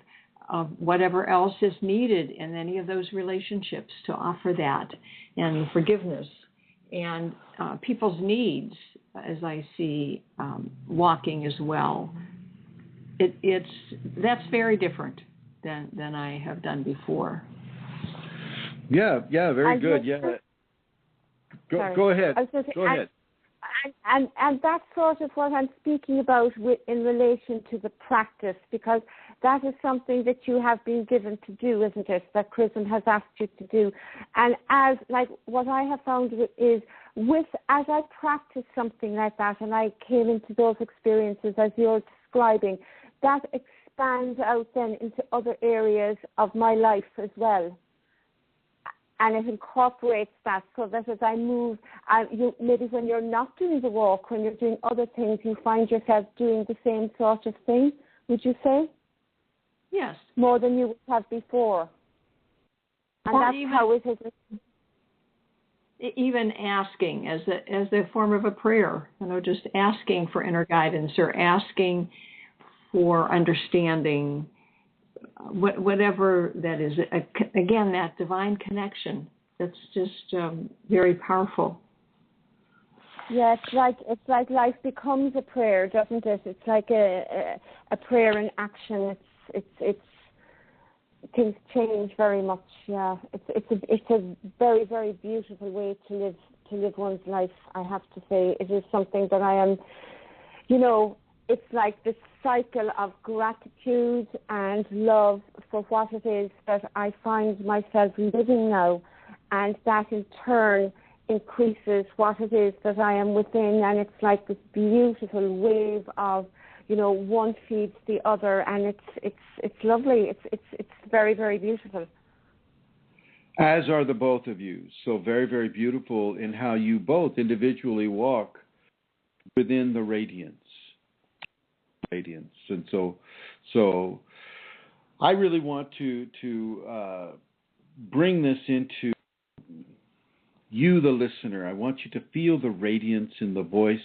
whatever else is needed in any of those relationships, to offer that and forgiveness and people's needs, as I see walking as well. That's very different than I have done before. Yeah, very good. Yeah. Go ahead. Go ahead. And that's sort of what I'm speaking about in relation to the practice, because that is something that you have been given to do, isn't it? That Chrism has asked you to do. And what I have found is as I practice something like that, and I came into those experiences as you're describing, that expands out then into other areas of my life as well. And it incorporates that, so that as I move, maybe when you're not doing the walk, when you're doing other things, you find yourself doing the same sort of thing, would you say? Yes. More than you would have before. And or that's how it is. Even asking as a form of a prayer, just asking for inner guidance or asking for understanding, whatever that is. Again, that divine connection, that's just very powerful. Yeah, it's like life becomes a prayer, doesn't it? It's like a prayer in action. It's things change very much. Yeah, it's a very, very beautiful way to live one's life. I have to say, it is something that I am. It's like this cycle of gratitude and love for what it is that I find myself living now, and that in turn increases what it is that I am within, and it's like this beautiful wave of, one feeds the other, and it's lovely. It's very, very beautiful. As are the both of you. So very, very beautiful in how you both individually walk within the radiance. And so I really want to bring this into you, the listener. I want you to feel the radiance in the voice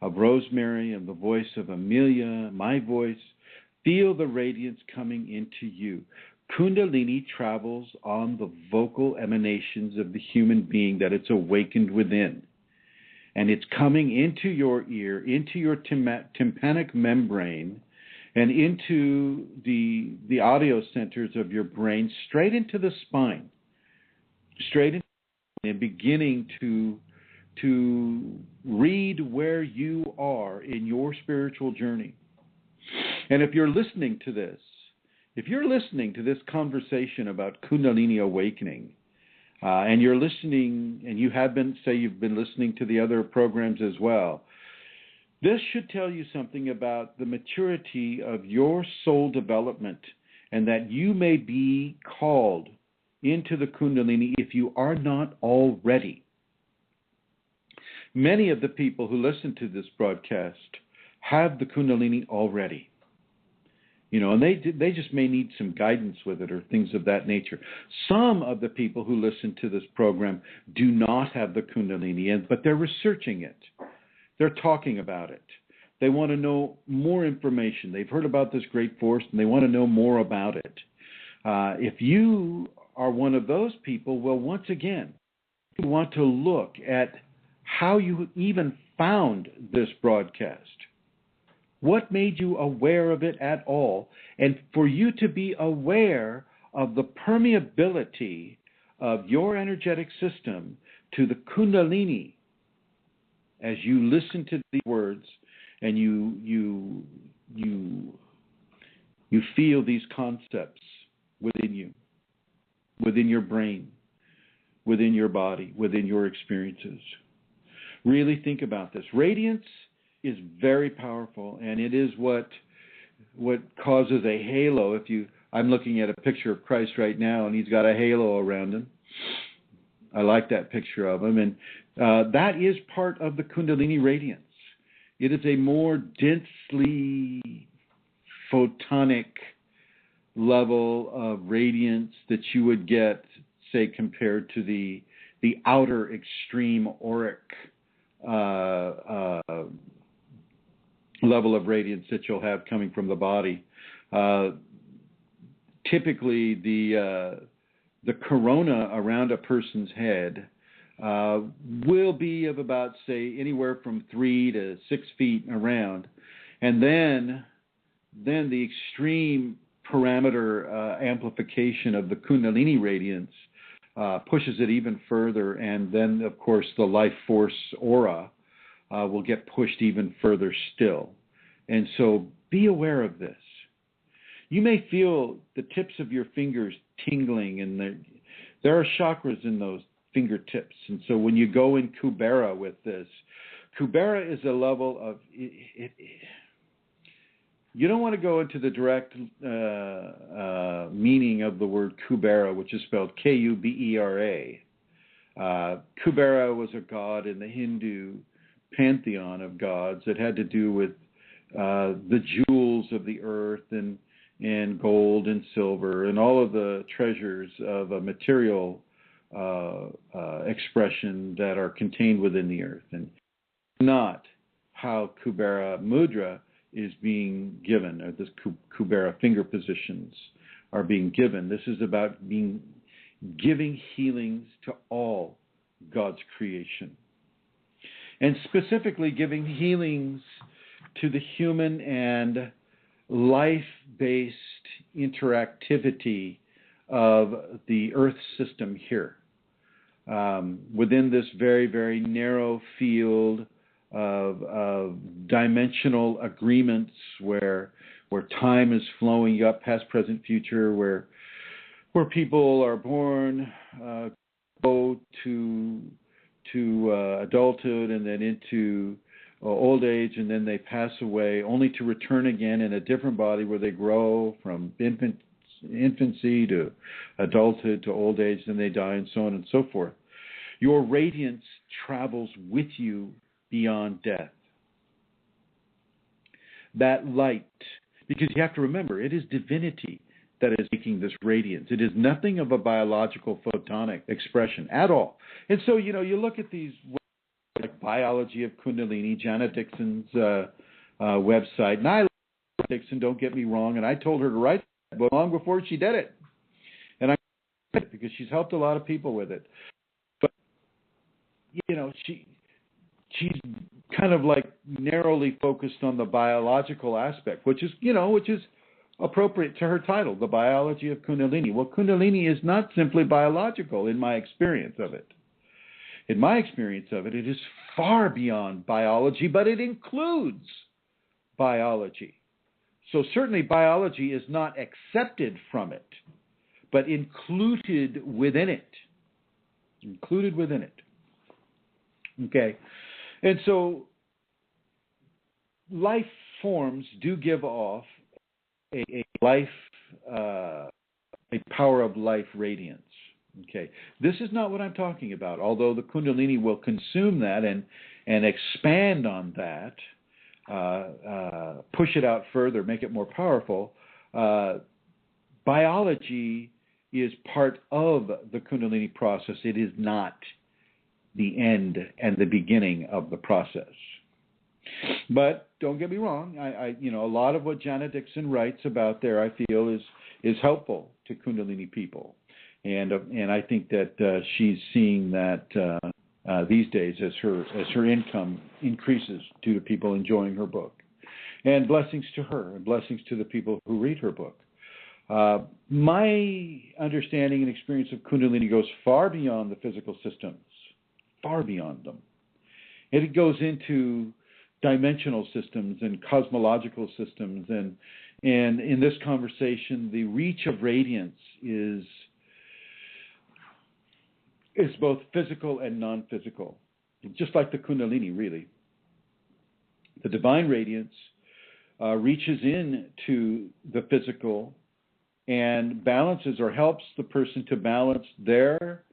of Rosemary and the voice of Amelia, my voice. Feel the radiance coming into you. Kundalini travels on the vocal emanations of the human being that it's awakened within. And it's coming into your ear, into your tympanic membrane, and into the audio centers of your brain, straight into the spine, and beginning to read where you are in your spiritual journey. And if you're listening to this conversation about Kundalini awakening, and you're listening, and you've been listening to the other programs as well, this should tell you something about the maturity of your soul development and that you may be called into the Kundalini if you are not already. Many of the people who listen to this broadcast have the Kundalini already. And they just may need some guidance with it or things of that nature. Some of the people who listen to this program do not have the Kundalini, but they're researching it. They're talking about it. They want to know more information. They've heard about this great force, and they want to know more about it. If you are one of those people, well, once again, you want to look at how you even found this broadcast. What made you aware of it at all? And for you to be aware of the permeability of your energetic system to the Kundalini as you listen to these words and you feel these concepts within you, within your brain, within your body, within your experiences. Really think about this. Radiance is very powerful, and it is what causes a halo. I'm looking at a picture of Christ right now, and he's got a halo around him. I like that picture of him, and that is part of the Kundalini Radiance. It is a more densely photonic level of radiance that you would get, say, compared to the outer extreme auric level of radiance that you'll have coming from the body. Typically, the corona around a person's head will be of about, say, anywhere from 3 to 6 feet around, and then the extreme parameter amplification of the Kundalini radiance pushes it even further, and then, of course, the life force aura will get pushed even further still. And so be aware of this. You may feel the tips of your fingers tingling, and there are chakras in those fingertips. And so when you go in Kubera with this, Kubera is a level of... You don't want to go into the direct meaning of the word Kubera, which is spelled Kubera. Kubera was a god in the Hindu pantheon of gods that had to do with the jewels of the earth and gold and silver and all of the treasures of a material expression that are contained within the earth. And not how Kubera Mudra is being given, or this Kubera finger positions are being given. This is about giving healings to all God's creation. And specifically giving healings to the human and life-based interactivity of the Earth system here. Within this very, very narrow field of dimensional agreements where time is flowing up, past, present, future, where people are born, go to adulthood and then into old age, and then they pass away, only to return again in a different body where they grow from infancy to adulthood to old age, then they die, and so on and so forth. Your radiance travels with you beyond death. That light, because you have to remember, it is divinity that is making this radiance. It is nothing of a biological photonic expression at all. And so, you look at these like Biology of Kundalini, Janet Dixon's website. And I love Dixon, don't get me wrong, and I told her to write that book long before she did it. And I did it because she's helped a lot of people with it. But, she's kind of like narrowly focused on the biological aspect, which is appropriate to her title, The Biology of Kundalini. Well, Kundalini is not simply biological in my experience of it. In my experience of it, it is far beyond biology, but it includes biology. So certainly biology is not accepted from it, but included within it. Included within it. Okay. And so life forms do give off a life a power of life radiance. Okay, this is not what I'm talking about, although the Kundalini will consume that and expand on that, push it out further, make it more powerful. Biology is part of the Kundalini process. It is not the end and the beginning of the process. But don't get me wrong. I a lot of what Janet Dixon writes about there, I feel, is helpful to Kundalini people. And I think that she's seeing that these days as her income increases due to people enjoying her book. And blessings to her, and blessings to the people who read her book. My understanding and experience of Kundalini goes far beyond the physical systems, far beyond them. It goes into dimensional systems and cosmological systems, and in this conversation, the reach of radiance is both physical and non-physical, just like the Kundalini, really. The divine radiance reaches into the physical and balances or helps the person to balance their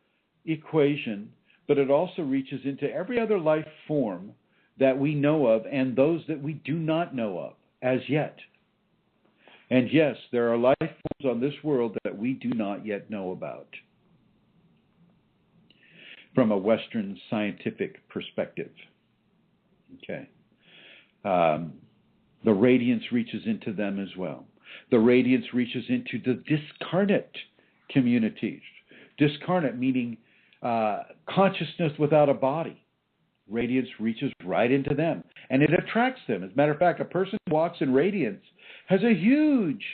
equation, but it also reaches into every other life form that we know of and those that we do not know of as yet. And yes, there are life forms on this world that we do not yet know about from a Western scientific perspective. Okay. The radiance reaches into them as well. The radiance reaches into the discarnate communities. Discarnate meaning consciousness without a body. Radiance reaches right into them, and it attracts them. As a matter of fact, a person who walks in radiance has a huge,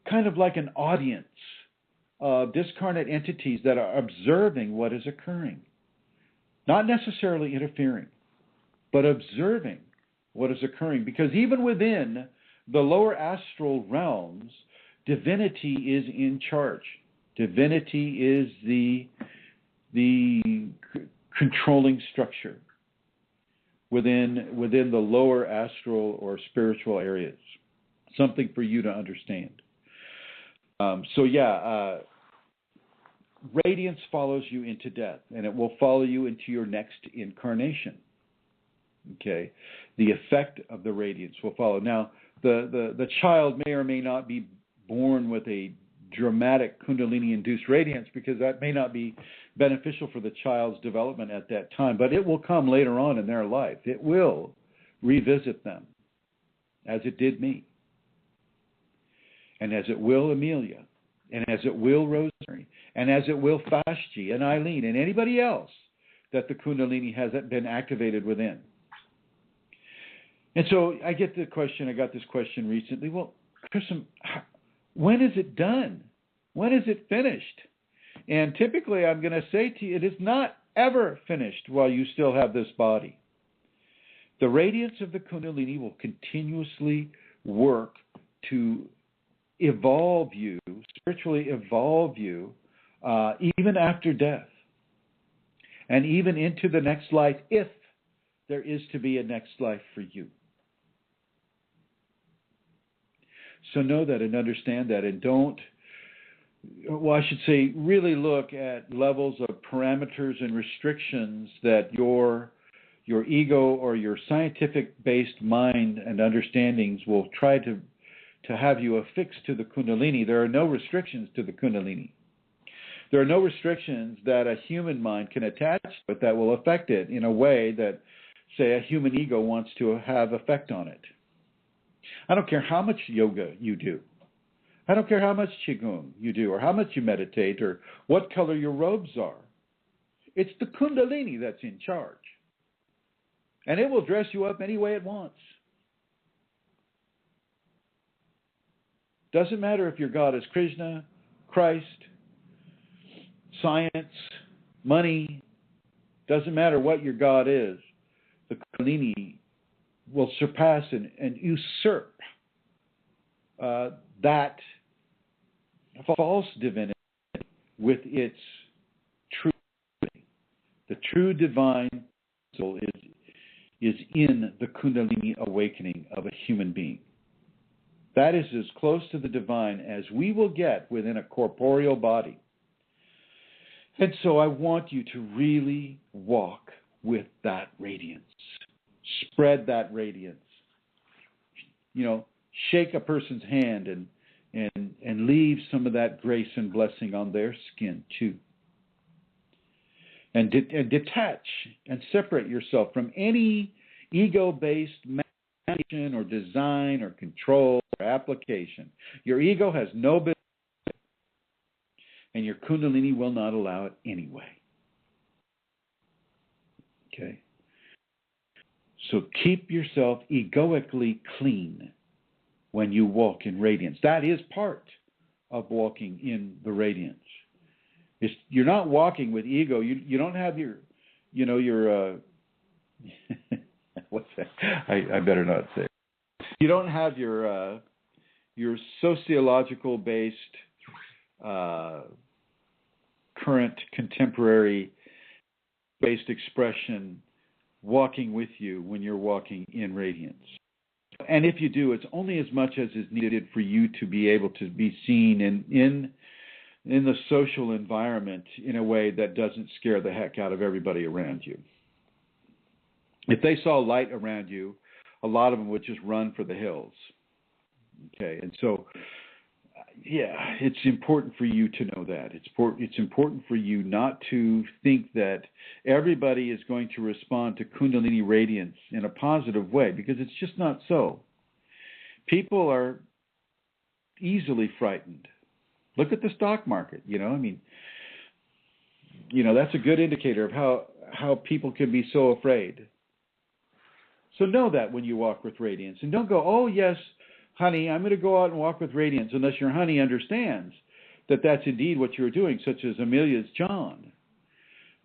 kind of like an audience of discarnate entities that are observing what is occurring. Not necessarily interfering, but observing what is occurring. Because even within the lower astral realms, divinity is in charge. Divinity is the controlling structure within the lower astral or spiritual areas. Something for you to understand. Radiance follows you into death, and it will follow you into your next incarnation. Okay, the effect of the radiance will follow. Now, the child may or may not be born with a dramatic Kundalini-induced radiance, because that may not be beneficial for the child's development at that time, but it will come later on in their life. It will revisit them, as it did me, and as it will Amelia, and as it will Rosemary, and as it will Fashji and Eileen and anybody else that the Kundalini has been activated within. And so I got this question recently. Well, Chrism, when is it done? When is it finished? And typically I'm going to say to you, it is not ever finished while you still have this body. The radiance of the Kundalini will continuously work to evolve you, spiritually evolve you, even after death, and even into the next life, if there is to be a next life for you. So know that and understand that, and really look at levels of parameters and restrictions that your ego or your scientific-based mind and understandings will try to have you affixed to the Kundalini. There are no restrictions to the Kundalini. There are no restrictions that a human mind can attach to it that will affect it in a way that, say, a human ego wants to have effect on it. I don't care how much yoga you do. I don't care how much Qigong you do, or how much you meditate, or what color your robes are. It's the Kundalini that's in charge. And it will dress you up any way it wants. Doesn't matter if your God is Krishna, Christ, science, money. Doesn't matter what your God is. The Kundalini will surpass and usurp that false divinity with its true divinity. The true divine soul is in the Kundalini awakening of a human being. That is as close to the divine as we will get within a corporeal body. And so I want you to really walk with that radiance. Spread that radiance. You know, shake a person's hand and leave some of that grace and blessing on their skin too. And detach and separate yourself from any ego-based manipulation or design or control or application. Your ego has no business, and your Kundalini will not allow it anyway. Okay? So keep yourself egoically clean when you walk in radiance. That is part of walking in the radiance. You're not walking with ego. You don't have your what's that? I better not say it. You don't have your sociological based current contemporary based expression walking with you when you're walking in radiance. And if you do, it's only as much as is needed for you to be able to be seen in the social environment in a way that doesn't scare the heck out of everybody around you. If they saw light around you, a lot of them would just run for the hills. Okay, and so, yeah, it's important for you to know that. It's important for you not to think that everybody is going to respond to Kundalini Radiance in a positive way, because it's just not so. People are easily frightened. Look at the stock market, that's a good indicator of how people can be so afraid. So know that when you walk with radiance. And don't go, oh, yes, honey, I'm going to go out and walk with radiance, unless your honey understands that that's indeed what you're doing, such as Amelia's John.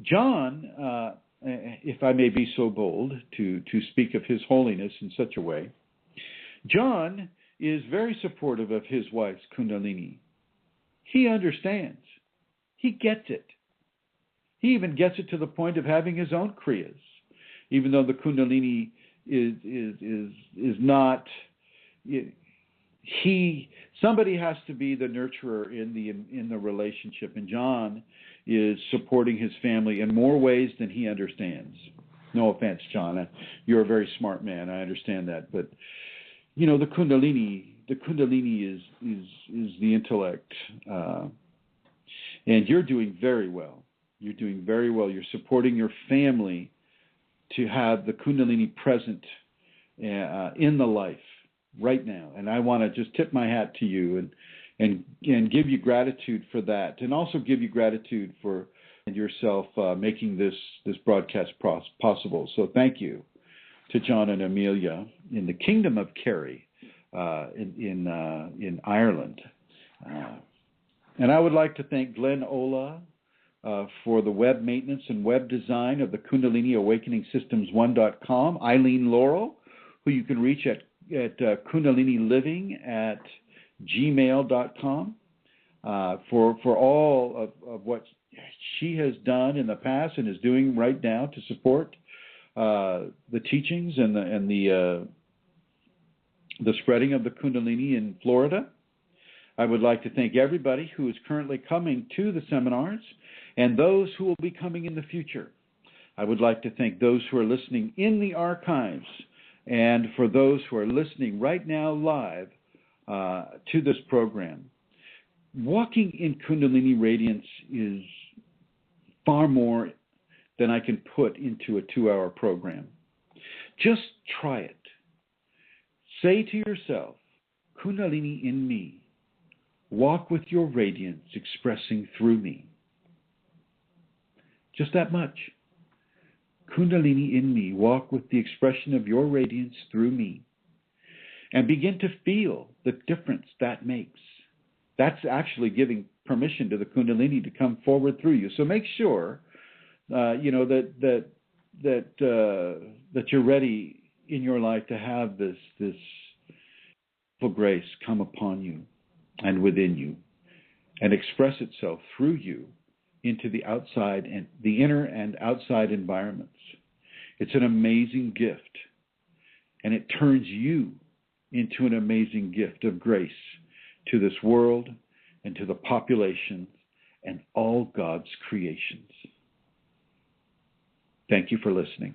John, if I may be so bold to speak of his holiness in such a way, John is very supportive of his wife's Kundalini. He understands. He gets it. He even gets it to the point of having his own Kriyas, even though the Kundalini is not. Somebody has to be the nurturer in the relationship, and John is supporting his family in more ways than he understands. No offense, John. You're a very smart man. I understand that, but the Kundalini is the intellect, and you're doing very well. You're doing very well. You're supporting your family to have the Kundalini present in the life right now. And I want to just tip my hat to you and give you gratitude for that, and also give you gratitude for yourself making this broadcast possible. So thank you to John and Amelia in the Kingdom of Kerry in Ireland. And I would like to thank Glenn Ola for the web maintenance and web design of the Kundalini Awakening Systems 1.com, Eileen Laurel, who you can reach at kundaliniliving@gmail.com, for all of what she has done in the past and is doing right now to support the teachings and the spreading of the Kundalini in Florida. I would like to thank everybody who is currently coming to the seminars and those who will be coming in the future. I would like to thank those who are listening in the archives, and for those who are listening right now live to this program. Walking in Kundalini Radiance is far more than I can put into a 2-hour program. Just try it. Say to yourself, Kundalini in me. Walk with your radiance expressing through me. Just that much. Kundalini in me. Walk with the expression of your radiance through me. And begin to feel the difference that makes. That's actually giving permission to the Kundalini to come forward through you. So make sure, that you're ready in your life to have this grace come upon you and within you, and express itself through you into the outside and the inner and outside environments. It's an amazing gift, and it turns you into an amazing gift of grace to this world and to the populations and all God's creations. Thank you for listening.